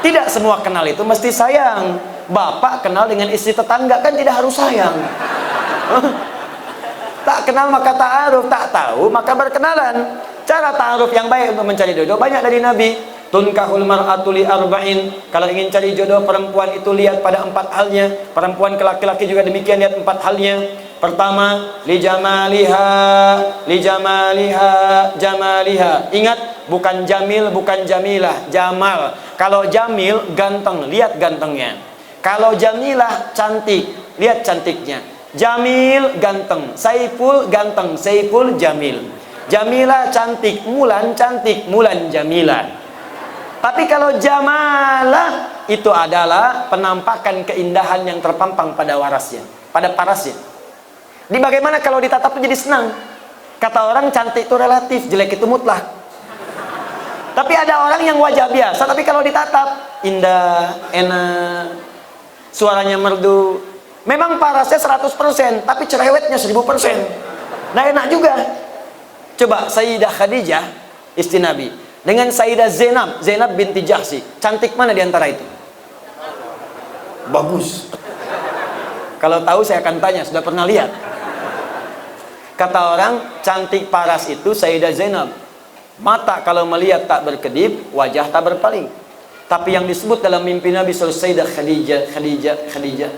Tidak semua kenal itu mesti sayang. Bapak kenal dengan istri tetangga kan tidak harus sayang. Tak kenal maka ta'aruf, tak tahu maka berkenalan. Cara ta'aruf yang baik untuk mencari jodoh banyak dari Nabi. Tunkahul mar'atu li arba'in. Kalau ingin cari jodoh perempuan itu lihat pada 4 halnya. Perempuan ke laki-laki juga demikian, lihat 4 halnya. Pertama, li jamaliha, jamaliha. Ingat, bukan jamil, bukan jamilah, jamal. Kalau jamil ganteng, lihat gantengnya. Kalau jamilah cantik, lihat cantiknya. Jamil ganteng, Saiful ganteng, Saiful jamil. Jamilah cantik, Mulan cantik, Mulan jamilah. Tapi kalau jamalah itu adalah penampakan keindahan yang terpampang pada warasnya, pada parasnya. Di bagaimana kalau ditatap itu jadi senang. Kata orang cantik itu relatif, jelek itu mutlak. Tapi ada orang yang wajah biasa, tapi kalau ditatap indah, enak, suaranya merdu. Memang parasnya 100%, tapi cerewetnya 1000%. Nah, enak juga. Coba Sayyidah Khadijah, istri Nabi, dengan Sayyidah Zainab binti Jahsy, cantik mana di antara itu? Bagus. Kalau tahu saya akan tanya, sudah pernah lihat? Kata orang, cantik paras itu Sayyidah Zainab. Mata kalau melihat tak berkedip, wajah tak berpaling. Tapi yang disebut dalam mimpi Nabi Sayyidah Khadijah.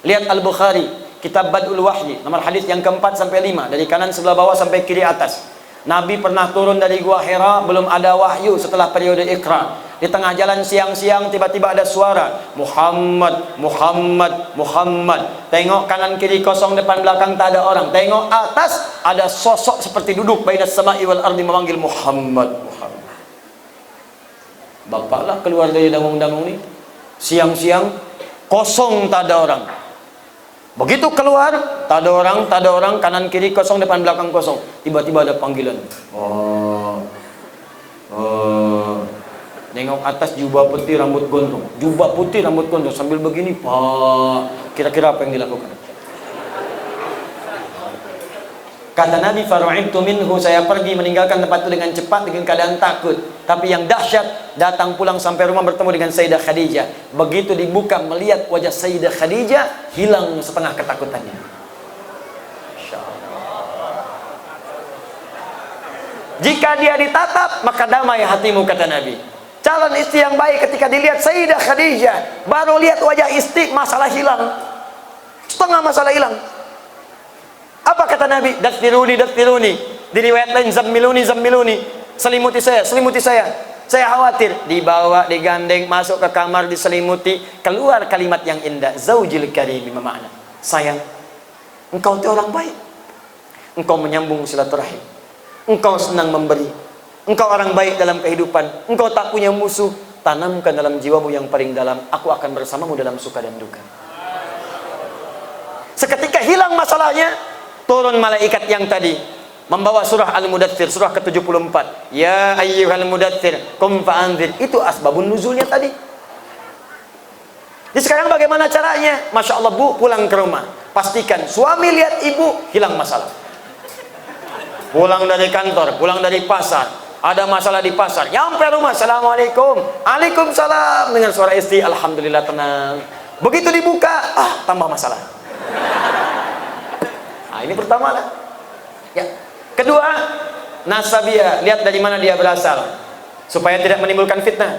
Lihat Al-Bukhari, Kitab Bad'ul Wahyi, nomor hadis yang keempat sampai 5, dari kanan sebelah bawah sampai kiri atas. Nabi pernah turun dari Gua Hira, belum ada wahyu setelah periode Iqra. Di tengah jalan siang-siang tiba-tiba ada suara, Muhammad, Muhammad, Muhammad. Tengok kanan kiri kosong, depan belakang tak ada orang. Tengok atas ada sosok seperti duduk bainas sama'i wal ardi memanggil Muhammad, Muhammad. Bapaklah keluar dari dangung-dangung ini. Siang-siang kosong tak ada orang. Begitu keluar, tak ada orang, kanan kiri kosong, depan belakang kosong. Tiba-tiba ada panggilan. Nengok atas jubah putih rambut gondrong. Jubah putih rambut gondrong sambil begini, Pak. Kira-kira apa yang dilakukan? Kata Nabi, faru'ibtu minhu, saya pergi meninggalkan tempat itu dengan cepat dengan keadaan takut. Tapi yang dahsyat, datang pulang sampai rumah bertemu dengan Sayyidah Khadijah. Begitu dibuka melihat wajah Sayyidah Khadijah, hilang setengah ketakutannya. Masya Allah. Jika dia ditatap, maka damai hatimu, kata Nabi. Calon istri yang baik ketika dilihat Sayyidah Khadijah, baru lihat wajah istri, masalah hilang. Setengah masalah hilang. Apa kata Nabi? Dathiruni, dathiruni. Di riwayat lain, zammiluni, zammiluni. Selimuti saya, selimuti saya. Saya khawatir. Dibawa, digandeng, masuk ke kamar, diselimuti. Keluar kalimat yang indah. Zaujil karim, makna. Sayang, engkau itu orang baik. Engkau menyambung silaturahim. Engkau senang memberi. Engkau orang baik dalam kehidupan. Engkau tak punya musuh. Tanamkan dalam jiwamu yang paling dalam. Aku akan bersamamu dalam suka dan duka. Seketika hilang masalahnya, turun malaikat yang tadi membawa surah Al-Mudaththir, surah ke-74. Ya ayyuhal mudaththir, qum fa'anzir. Itu asbabun nuzulnya tadi. Jadi sekarang bagaimana caranya? Masya Allah, Bu, pulang ke rumah, pastikan suami lihat ibu, hilang masalah. Pulang dari kantor, pulang dari pasar, ada masalah di pasar, nyampe rumah, assalamualaikum, waalaikumsalam, dengan suara istri, alhamdulillah tenang. Begitu dibuka, tambah masalah. Nah, ini pertama lah. Ya. Kedua, nasabiyah, lihat dari mana dia berasal supaya tidak menimbulkan fitnah.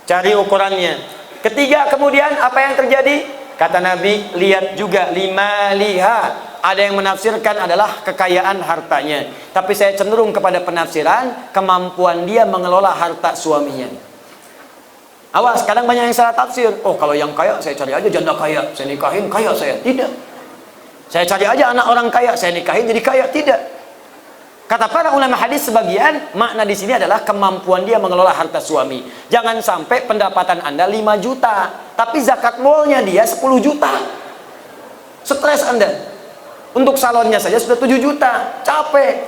Cari ukurannya. Ketiga, kemudian apa yang terjadi? Kata Nabi, lihat juga lima liha. Ada yang menafsirkan adalah kekayaan hartanya. Tapi saya cenderung kepada penafsiran kemampuan dia mengelola harta suaminya. Awas, kadang banyak yang salah tafsir. Oh, kalau yang kaya saya cari aja janda kaya, saya nikahin kaya saya. Tidak. Saya cari aja anak orang kaya, saya nikahin jadi kaya. Tidak. Kata para ulama hadis sebagian, makna di sini adalah kemampuan dia mengelola harta suami. Jangan sampai pendapatan Anda 5 juta, tapi zakat molnya dia 10 juta. Stres Anda. Untuk salonnya saja sudah 7 juta, capek.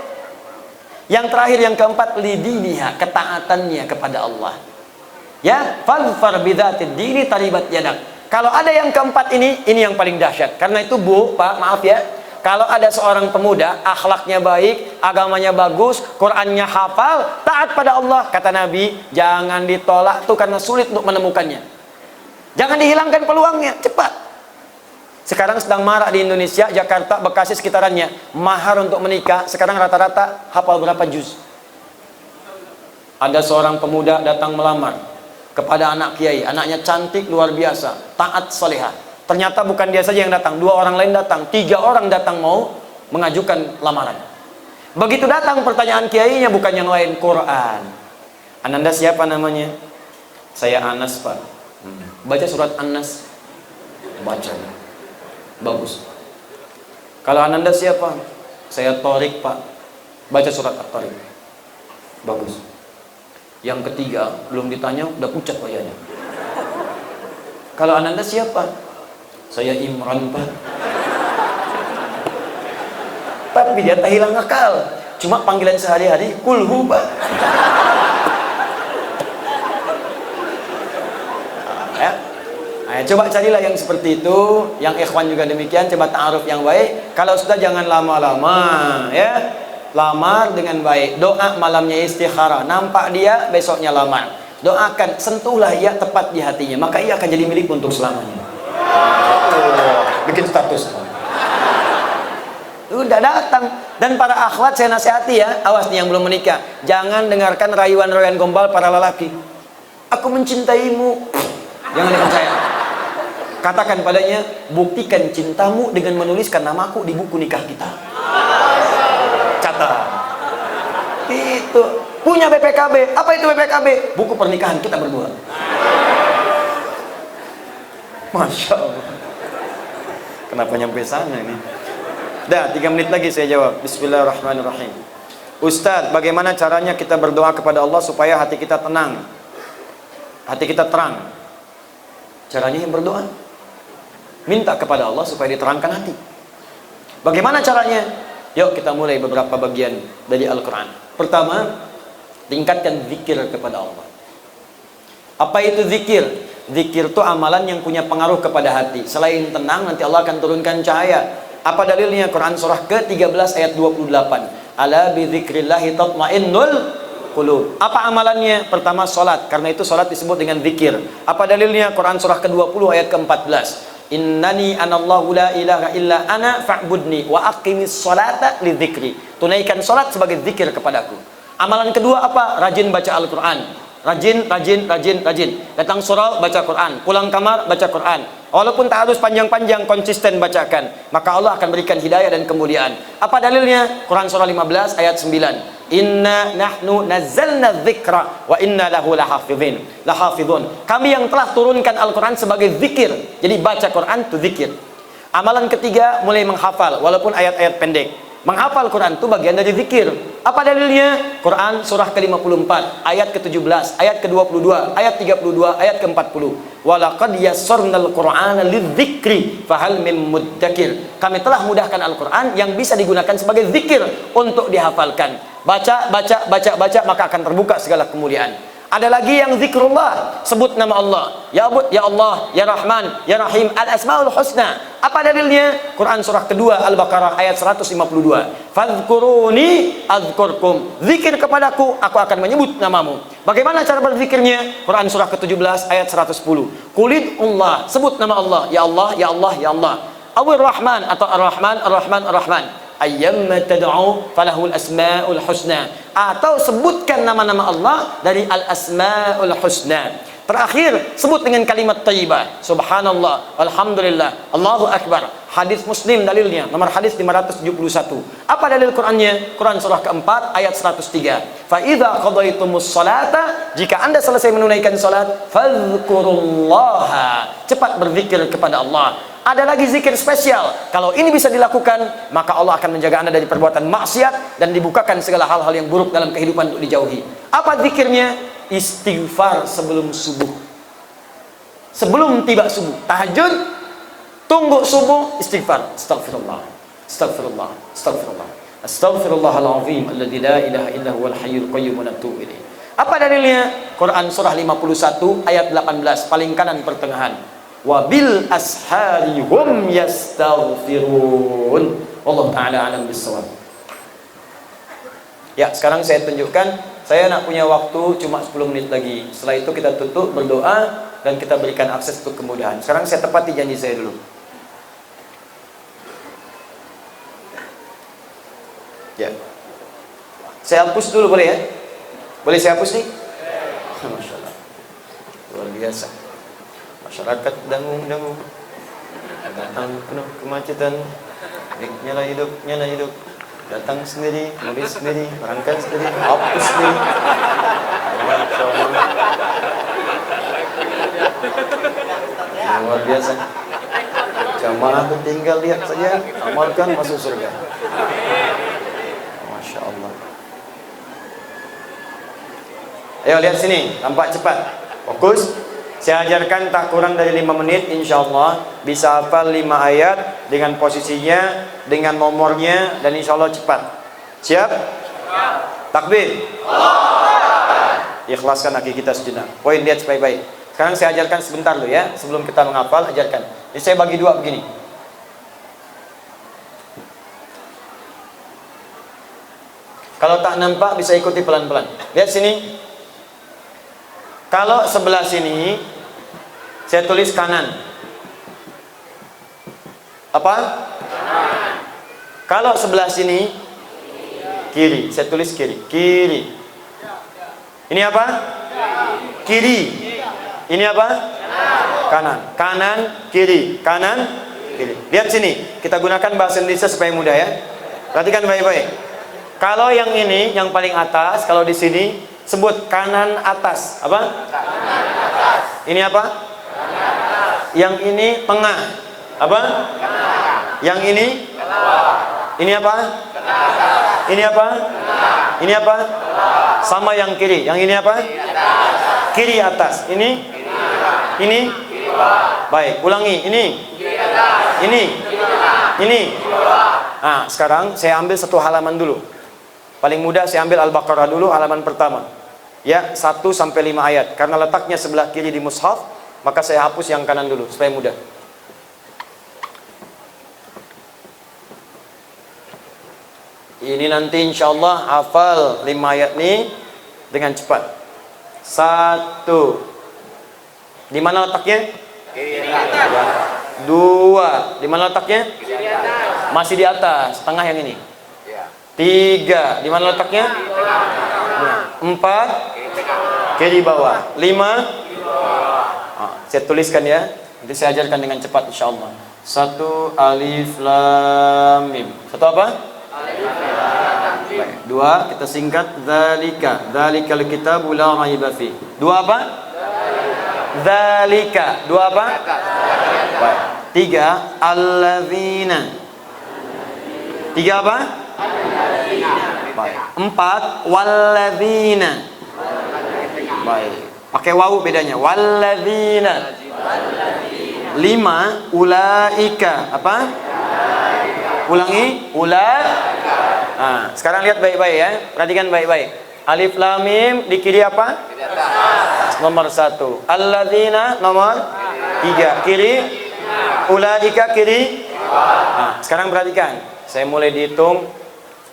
Yang terakhir, yang keempat, lidiniha, ketaatannya kepada Allah. Ya, fadfar bidzatid dini taribat yadak. Kalau ada yang keempat ini yang paling dahsyat. Karena itu Bu, Pak, maaf ya. Kalau ada seorang pemuda, akhlaknya baik, agamanya bagus, Qur'annya hafal, taat pada Allah, kata Nabi, jangan ditolak tuh karena sulit untuk menemukannya. Jangan dihilangkan peluangnya, cepat. Sekarang sedang marak di Indonesia, Jakarta, Bekasi sekitarannya, mahar untuk menikah, sekarang rata-rata hafal berapa juz. Ada seorang pemuda datang melamar kepada anak kiai, anaknya cantik luar biasa, taat salihah. Ternyata bukan dia saja yang datang, 2 orang lain datang, 3 orang datang mau mengajukan lamaran. Begitu datang pertanyaan kiainya bukan yang lain, Quran. Ananda siapa namanya? Saya Anas, Pak. Baca surat An-Nas. Baca. Bagus. Kalau Ananda siapa? Saya Torik, Pak. Baca surat At-Torik. Bagus. Yang ketiga, belum ditanya, udah pucat wajahnya. Kalau Ananda siapa? Saya Imran, Pak. Tapi dia tak hilang akal. Cuma panggilan sehari-hari, kulhu, Pak. Ya. Nah, coba carilah yang seperti itu. Yang ikhwan juga demikian. Coba ta'aruf yang baik. Kalau sudah jangan lama-lama, ya. Lamar dengan baik. Doa malamnya istikharah. Nampak dia, besoknya lamar. Doakan, sentuhlah ia tepat di hatinya. Maka ia akan jadi milik untuk selamanya. Bikin status. Udah datang. Dan para akhwat saya nasihati ya, awas nih yang belum menikah, jangan dengarkan rayuan-rayuan gombal para lelaki. Aku mencintaimu. Jangan dipercaya. Katakan padanya, buktikan cintamu dengan menuliskan namaku di buku nikah kita. Catat. Itu punya BPKB. Apa itu BPKB? Buku pernikahan kita berdua. Masya Allah. Kenapa nyampe sana ini? Dah, 3 menit lagi saya jawab. Bismillahirrahmanirrahim. Ustadz, bagaimana caranya kita berdoa kepada Allah supaya hati kita tenang, hati kita terang? Caranya yang berdoa, minta kepada Allah supaya diterangkan hati. Bagaimana caranya? Yuk kita mulai beberapa bagian dari Al-Quran. Pertama, tingkatkan zikir kepada Allah. Apa itu zikir? Zikir itu amalan yang punya pengaruh kepada hati. Selain tenang, nanti Allah akan turunkan cahaya. Apa dalilnya? Quran surah ke-13 ayat 28. Ala bi dzikrillahi tatmainnul qulub. Apa amalannya? Pertama salat, karena itu salat disebut dengan zikir. Apa dalilnya? Quran surah ke-20 ayat ke-14. Innani anallahu la ilaha illa ana fa'budni wa aqimis salata lidzikri. Tunaikan salat sebagai zikir kepadaku. Amalan kedua apa? Rajin baca Al-Quran. Rajin. Datang surau, baca Quran. Pulang kamar, baca Quran. Walaupun tak harus panjang-panjang, konsisten bacakan. Maka Allah akan berikan hidayah dan kemuliaan. Apa dalilnya? Quran surah 15 ayat 9. Inna nahnu nazzalna dzikra wa inna lahu lahafidhun. Kami yang telah turunkan Al-Quran sebagai zikir. Jadi baca Quran itu zikir. Amalan ketiga, mulai menghafal walaupun ayat-ayat pendek. Menghafal Quran itu bagian dari zikir. Apa dalilnya? Quran surah ke-54 ayat ke-17, ayat ke-22, ayat 32, ayat ke-40. Walaqad yassarnal Qur'ana lidzikri fahal mim muddakir. Kami telah mudahkan Al-Quran yang bisa digunakan sebagai zikir untuk dihafalkan. Baca, maka akan terbuka segala kemuliaan. Ada lagi yang zikrullah, sebut nama Allah. Ya Allah, ya Rahman, ya Rahim, al-asmaul husna. Apa dalilnya? Quran surah kedua Al-Baqarah ayat 152. Fadhkuruni adzkurkum. Zikir kepadaku, aku akan menyebut namamu. Bagaimana cara berzikirnya? Quran surah ke-17 ayat 110. Qulillah, sebut nama Allah. Ya Allah, ya Allah, ya Allah. Awir Rahman atau Ar-Rahman, Ar-Rahman, Ar-Rahman. Ayyamma tad'u falahul asmaul husna. Atau sebutkan nama-nama Allah dari al-asmaul husna. Terakhir, sebut dengan kalimat thayyibah. Subhanallah, alhamdulillah, Allahu akbar. Hadis Muslim dalilnya, nomor hadis 571. Apa dalil Qur'annya? Quran surah keempat ayat 103. Fa idza qadaitumus salata, jika Anda selesai menunaikan salat, fadhkurullaha. Cepat berzikir kepada Allah. Ada lagi zikir spesial. Kalau ini bisa dilakukan, maka Allah akan menjaga Anda dari perbuatan maksiat dan dibukakan segala hal-hal yang buruk dalam kehidupan untuk dijauhi. Apa zikirnya? Istighfar sebelum subuh. Sebelum tiba subuh, tahajud, tunggu subuh, istighfar. Astaghfirullah, astaghfirullah, astaghfirullah, astaghfirullahalazim alladzi la ilaha illa huwal hayyul qayyum wa natubu ilaih. Apa dalilnya? Quran surah 51 ayat 18, paling kanan pertengahan. Wabil ashari hum yastaghfirun. Wallahu ta'ala alam bissawab. Ya, sekarang saya tunjukkan. Saya nak punya waktu cuma 10 menit lagi. Setelah itu kita tutup, berdoa, dan kita berikan akses untuk kemudahan. Sekarang saya tepati janji saya dulu. Ya, saya hapus dulu boleh ya? Boleh saya hapus nih? Masya Allah, luar biasa. Masyarakat dangung-dangung, datang penuh kemacetan, nyala hidup, datang sendiri, mobil sendiri, berangkat sendiri, hapus sendiri. Luar biasa. Jamaah itu tinggal lihat saja, amalkan masuk surga. Masya Allah. Ayo lihat sini, tampak cepat, fokus. Saya ajarkan tak kurang dari 5 menit, insya Allah bisa hafal 5 ayat dengan posisinya, dengan nomornya, dan insya Allah cepat. Siap? Takbir. Ikhlaskan hati kita sejenak. Poin lihat baik-baik. Sekarang saya ajarkan sebentar dulu ya, sebelum kita menghafal, ajarkan. Jadi saya bagi dua begini. Kalau tak nampak bisa ikuti pelan-pelan. Lihat sini. Kalau sebelah sini saya tulis kanan. Apa? Kalau sebelah sini kiri, saya tulis kiri. Kiri. Ini apa? Kiri. Ini apa? Kanan. Kanan, kiri. Kanan, kiri. Lihat sini. Kita gunakan bahasa Indonesia supaya mudah ya. Perhatikan baik-baik. Kalau yang ini, yang paling atas, kalau di sini sebut kanan atas. Apa? Kanan atas. Ini apa? Kanan atas. Yang ini tengah. Apa? Kanan. Yang ini? Kanan. Ini apa? Kanan. Ini apa? Kanan. Ini apa? Kanan. Sama yang kiri. Yang ini apa? Kiri atas. Ini? Ini? Baik, ulangi. Ini? Ini? Ini? Nah, sekarang saya ambil satu halaman dulu. Paling mudah saya ambil Al-Baqarah dulu, halaman pertama. Ya, 1 sampai 5 ayat. Karena letaknya sebelah kiri di mushaf, maka saya hapus yang kanan dulu supaya mudah. Ini nanti insya Allah hafal 5 ayat ini dengan cepat. 1. Di mana letaknya? Kiri atas. 2. Di mana letaknya? Kiri atas. Masih di atas, tengah yang ini. 3. Di mana letaknya? 4. Kiri bawah. 5. Saya tuliskan ya. Nanti saya ajarkan dengan cepat insya Allah. 1 alif lam mim. 1 apa? Baik. 2 kita singkat dzalika. Dzalikal kitabu la raiba fi. 2 apa? Dzalika. 2 apa? Baik. 3 alladzina. 3 apa? Baik. 4 walladzina. Baik. Pakai wawu bedanya. Walladzina. 5 ulaika. Apa? Ulangi. Nah, sekarang lihat baik-baik ya. Perhatikan baik-baik. Alif lam mim di kiri apa? Nomor 1. Alladzina nomor 3. Kiri. Ulaika kiri. Nah, sekarang perhatikan. Saya mulai dihitung.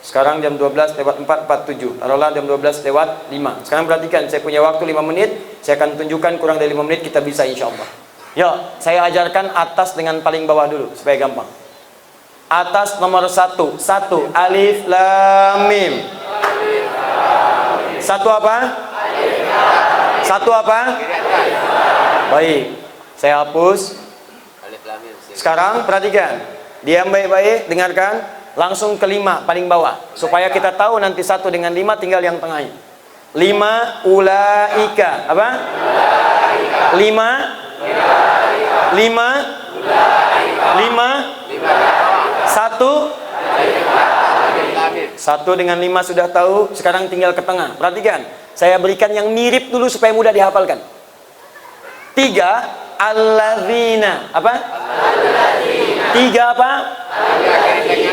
Sekarang jam 12 lewat 4:47. Taruhlah jam 12 lewat 5. Sekarang perhatikan, saya punya waktu 5 menit. Saya akan tunjukkan kurang dari 5 menit kita bisa insya Allah. Yuk, saya ajarkan atas dengan paling bawah dulu supaya gampang. Atas nomor 1. 1 alif lam mim. 1 apa? 1 apa? Baik. Saya hapus. Sekarang perhatikan. Diam baik-baik, dengarkan. Langsung ke 5 paling bawah supaya kita tahu nanti 1 dengan 5 tinggal yang tengahnya. 5 ulaika. Apa? 5 5 1 dengan 5 sudah tahu. Sekarang tinggal ke tengah. Perhatikan, saya berikan yang mirip dulu supaya mudah dihafalkan. 3 alladzina. Apa? 3 apa?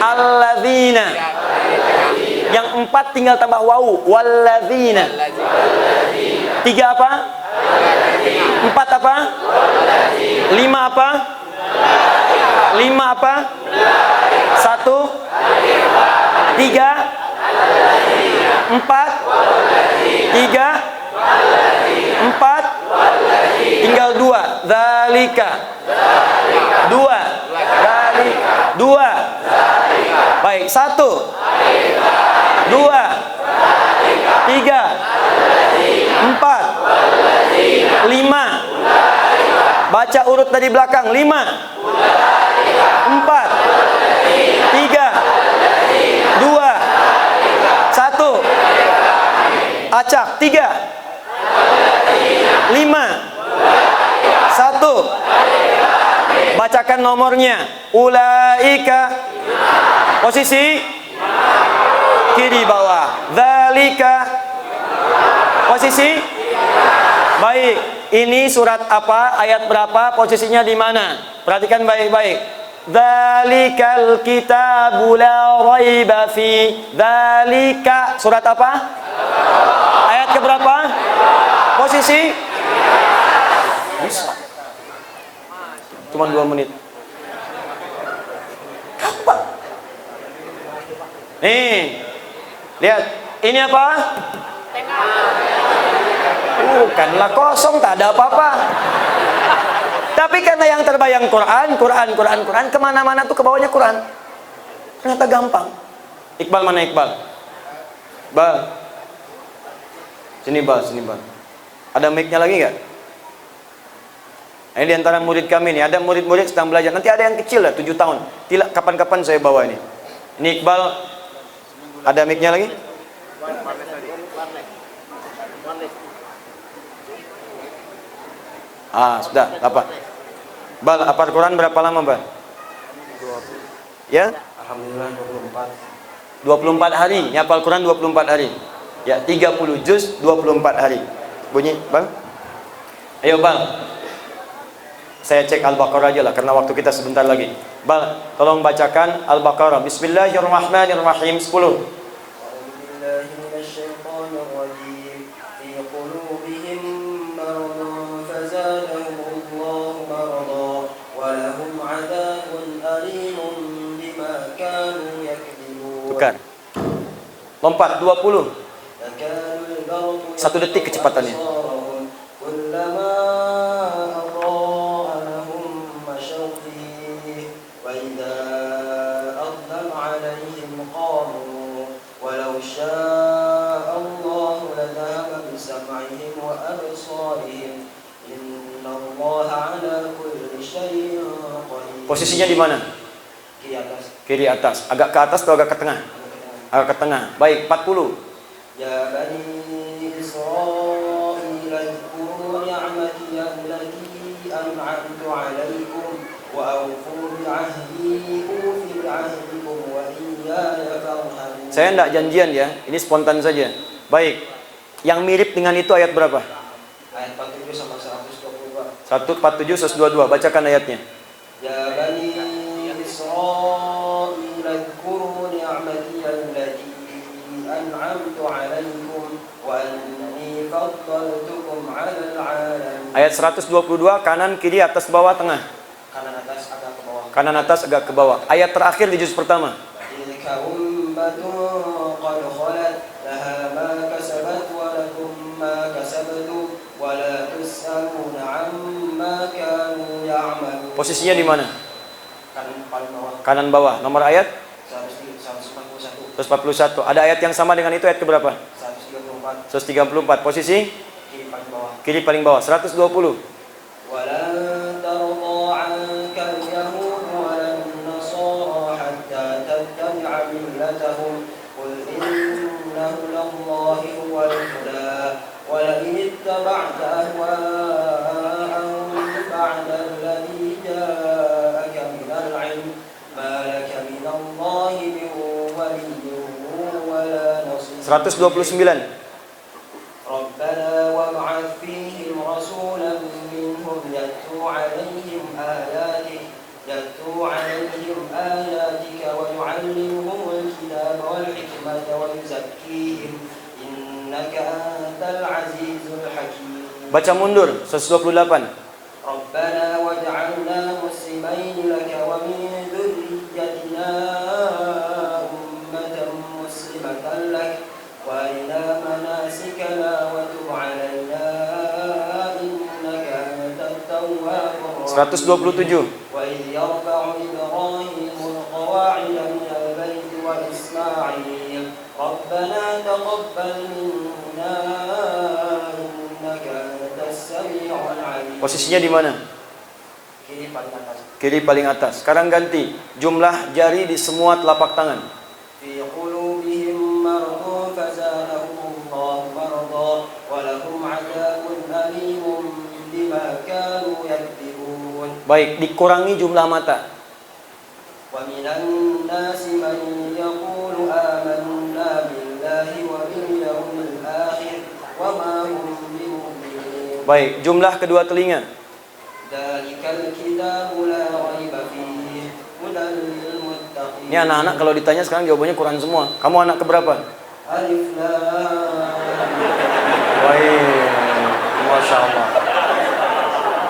Alladzina. Yang 4 tinggal tambah wawu. Walladzina. 3 apa? 4 apa? 5 apa? 5 apa? 1 3 4 3 4 tinggal 2. Dzalika. 2 dzalika. 2. Baik, 1 2 3 4 5. Baca urut dari belakang. 5 4 3 2 1. Acak. 3 5 1. Bacakan nomornya. Ulaika. Posisi kiri bawah. Dzalika. Posisi. Baik. Ini surat apa? Ayat berapa? Posisinya di mana? Perhatikan baik-baik. Dzalikal kitabu la raiba fi. Dzalika. Surat apa? Ayat keberapa? Posisi? Bisa. Cuma 2 menit. Gampang. Nih. Lihat. Ini apa? Bukanlah kosong, tak ada apa-apa. Tapi karena yang terbayang Quran, kemana-mana tuh ke bawahnya Quran. Ternyata gampang. Iqbal mana Iqbal? Bal. Sini Bal, sini Bal. Ada mic-nya lagi nggak? Ini diantara murid kami nih, ada murid-murid sedang belajar. Nanti ada yang kecil lah, 7 tahun. Tidak, kapan-kapan saya bawa ini. Ini Iqbal, ada mic-nya lagi? Sudah, apa? Bal, hafal Quran berapa lama, Bal? 20. Ya? Alhamdulillah 24. 24 hari, hafal Quran 24 hari. Ya, 30 juz 24 hari. Bunyi, Bal? Ayo, Bal. Saya cek Al-Baqarah aja lah, karena waktu kita sebentar lagi. Bal, tolong bacakan Al-Baqarah. Bismillahirrahmanirrahim 10. Tukar. Lompat 20. 1 detik kecepatannya. Posisinya di mana? Kiri atas. Kiri atas. Agak ke atas atau agak ke tengah? Agak ke tengah. Baik, 40. Ya bani Israil اذكروا نعمتي التي أنعمت عليكم وأوفوا بعهدي أوف بعهدكم وإياي فارهبون. Saya tidak janjian ya, ini spontan saja. Baik, yang mirip dengan itu ayat berapa? Ayat 47 sama 122. 147 122, bacakan ayatnya. Ya bani Israil اذكروا نعمتي التي أنعمت عليكم وأني فضلتكم على العالمين. Ayat 122, kanan, kiri, atas, bawah, tengah. Kanan atas agak ke bawah. Kanan atas agak ke bawah. Ayat terakhir di juz pertama. Tilka ummatun qad khalat laha ma kasabat wa lakum ma kasabtum wa la tus'aluna amma kanu ya'malun. Posisinya di mana? Kanan paling bawah. Kanan bawah. Nomor ayat 141. 141. Ada ayat yang sama dengan itu, ayat keberapa? 134. 134. Posisi Kiri paling bawah. kiri paling bawah. 120. Walan tarda 'anka al-yahud walan nasara hatta tattabi'a millatahum qul inna hudallahi huwal huda wa la in ittaba'ta ahwa'ahum ba'da alladhi ja'aka minal 'ilm ma laka minallahi min waliyyin wa la nasir. 129. ربنا وابعث فيهم رسولا منهم يتلو عليهم آياتك ويعلمهم الكتاب والحكمة ويزكيهم إنك أنت العزيز الحكيم. Baca mundur 128. ربنا واجعلنا مسلمين لك ومن ذريتنا أمة مسلمة لك وأرنا مناسكنا وتب علينا إنك أنت التواب الرحيم. 127. وإذ يرفع إبراهيم القواعد من البيت وإسماعيل ربنا تقبل منا إنك أنت السميع العليم. Posisinya di mana? Kiri paling atas. Kiri paling atas. Sekarang ganti. Jumlah jari di semua telapak tangan. في قلوبهم مرض فزادهم الله مرضا ولهم عذاب أليم بما كانوا يكذبون. Baik, dikurangi jumlah mata. ومن الناس من يقول آمنا بالله وباليوم الآخر وما هم بمؤمنين. Baik, jumlah kedua telinga. ذلك الكتاب لا ريب فيه هدى للمتقين. Ini anak-anak kalau ditanya sekarang jawabannya Quran semua. Kamu anak keberapa? Alif Lam. Baik, Masya Allah.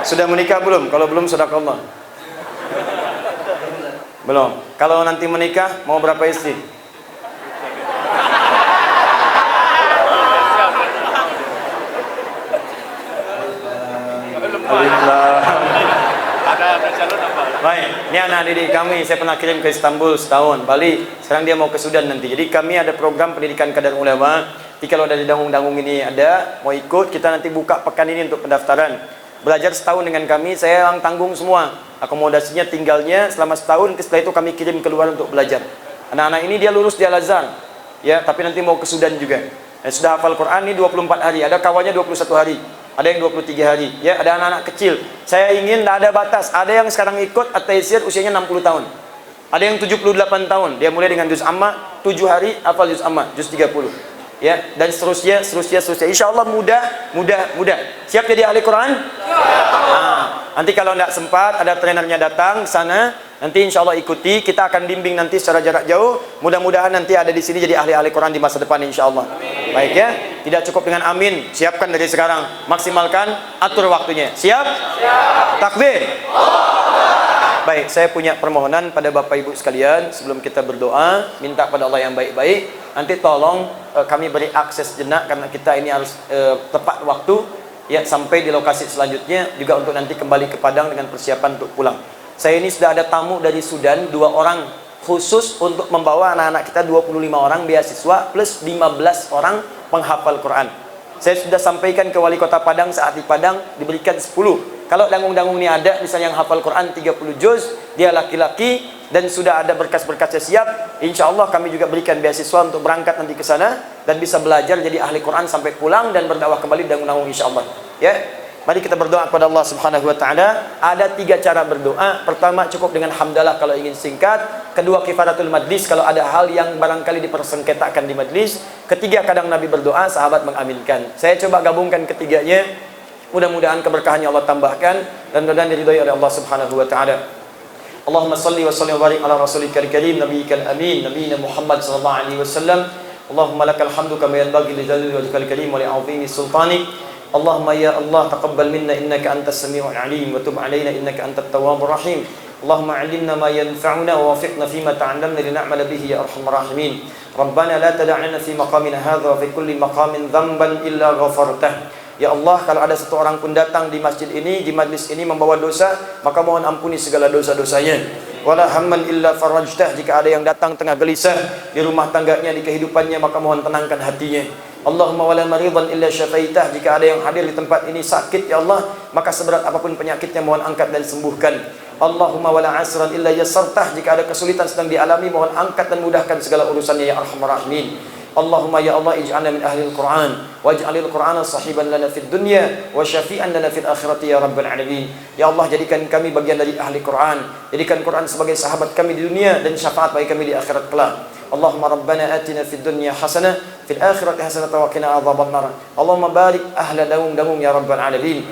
Sudah menikah belum? Kalau belum, sedekah. Belum. Kalau nanti menikah, mau berapa istri? Alif Lam. Ada calon apa? Baik, ini anak didik kami, saya pernah kirim ke Istanbul setahun, Bali. Sekarang dia mau ke Sudan nanti. Jadi kami ada program pendidikan kadar ulama. Jadi kalau dari dangung-dangung ini ada, mau ikut, kita nanti buka pekan ini untuk pendaftaran. Belajar setahun dengan kami, saya yang tanggung semua. Akomodasinya, tinggalnya selama setahun, setelah itu kami kirim keluar untuk belajar. Anak-anak ini dia lulus di Al-Azhar, ya, tapi nanti mau ke Sudan juga. Dan sudah hafal Quran ini 24 hari, ada kawannya 21 hari. Ada yang 23 hari, ya, ada anak-anak kecil. Saya ingin tidak ada batas. Ada yang sekarang ikut at-taisir usianya 60 tahun. Ada yang 78 tahun. Dia mulai dengan juz amma, 7 hari hafal juz amma, juz 30. Ya, dan seterusnya. Insya Allah mudah. Siap jadi ahli Quran? Nah, nanti kalau tidak sempat, ada trenernya datang sana. Nanti insya Allah ikuti. Kita akan bimbing nanti secara jarak jauh. Mudah-mudahan nanti ada di sini jadi ahli-ahli Quran di masa depan insya Allah. Baik ya. Tidak cukup dengan amin. Siapkan dari sekarang. Maksimalkan. Atur waktunya. Siap? Takbir. Baik, saya punya permohonan pada Bapak Ibu sekalian. Sebelum kita berdoa, minta pada Allah yang baik-baik. Nanti tolong kami beri akses jenak karena kita ini harus tepat waktu. Ya, sampai di lokasi selanjutnya. Juga untuk nanti kembali ke Padang dengan persiapan untuk pulang. Saya ini sudah ada tamu dari Sudan, 2 orang khusus untuk membawa anak-anak kita 25 orang beasiswa plus 15 orang penghafal Quran. Saya sudah sampaikan ke Wali Kota Padang saat di Padang diberikan 10. Kalau dangung-dangung ini ada misalnya yang hafal Quran 30 juz, dia laki-laki dan sudah ada berkas-berkasnya siap, insya Allah kami juga berikan beasiswa untuk berangkat nanti ke sana dan bisa belajar jadi ahli Quran sampai pulang dan berdakwah kembali dangung-dangung insya Allah. Ya. Mari kita berdoa kepada Allah Subhanahu wa taala. Ada 3 cara berdoa. Pertama cukup dengan hamdalah kalau ingin singkat. Kedua kifaratul majlis kalau ada hal yang barangkali dipersengketakan di majlis. Ketiga kadang Nabi berdoa, sahabat mengaminkan. Saya coba gabungkan ketiganya. Mudah-mudahan keberkahannya Allah tambahkan dan mudah-mudahan diridhai oleh Allah Subhanahu wa taala. Allahumma salli wa sallim wa barik ala rasulika al-karim nabiyyikal amin nabiyina Muhammad sallallahu alaihi wasallam. Allahumma lakal hamdu kama yanbaghi li jalali wajhikal karim wa li 'azimi sultanik. Allahumma ya Allah taqabbal minna innaka antas samiul alim wa tub alaina innaka antat tawwabur rahim. Allahumma 'allimna ma yanfa'una wa waffiqna fima ta'allamna lin'amala bihi ya arhamar rahimin. Rabbana la tada' lana fi maqamina hadha wa fi kulli maqamin dhanban illa ghafartah. Ya Allah, kalau ada satu orang pun datang di masjid ini, di majlis ini membawa dosa, maka mohon ampuni segala dosa-dosanya. Wala hamman illa farajtah, jika ada yang datang tengah gelisah di rumah tangganya, di kehidupannya, maka mohon tenangkan hatinya. Allahumma wala maridan illa syafaitah, jika ada yang hadir di tempat ini sakit ya Allah, maka seberat apapun penyakitnya mohon angkat dan sembuhkan. Allahumma wala asran illa yassartah, jika ada kesulitan sedang dialami mohon angkat dan mudahkan segala urusannya ya arhamar rahimin. Allahumma ya Allah ij'alna min ahli al-Qur'an waj'alil Qur'ana sahiban lana fid dunya wa syafi'an lana fil akhirati ya rabbal alamin. Ya Allah, jadikan kami bagian dari ahli Qur'an, jadikan Qur'an sebagai sahabat kami di dunia dan syafaat bagi kami di akhirat kelak. Allahumma rabbana atina fid dunya hasanah fil akhirati hasanah wa qina adzabannar. Allahumma barik ahla daum ya rabbal alamin.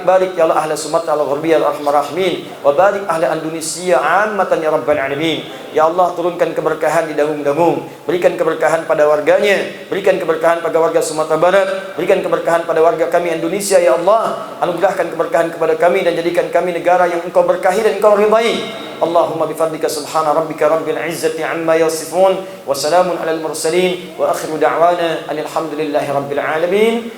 Barik ya Allah ahla Sumatera al-Gharbiyah al-Arhamar Rahimin wa barik ahla Indonesia ammatan ya rabbal alamin. Ya Allah, turunkan keberkahan di dagung-dagung, berikan keberkahan pada warganya, berikan keberkahan pada warga Sumatera Barat, berikan keberkahan pada warga kami Indonesia ya Allah. Anugerahkan keberkahan kepada kami dan jadikan kami negara yang Engkau berkahi dan Engkau ridai. Allahumma bifadlika subhana rabbika rabbil izzati amma yasifun wa salamun alal mursalin wa akhiru da'wana alhamdulillahi rabbil alamin.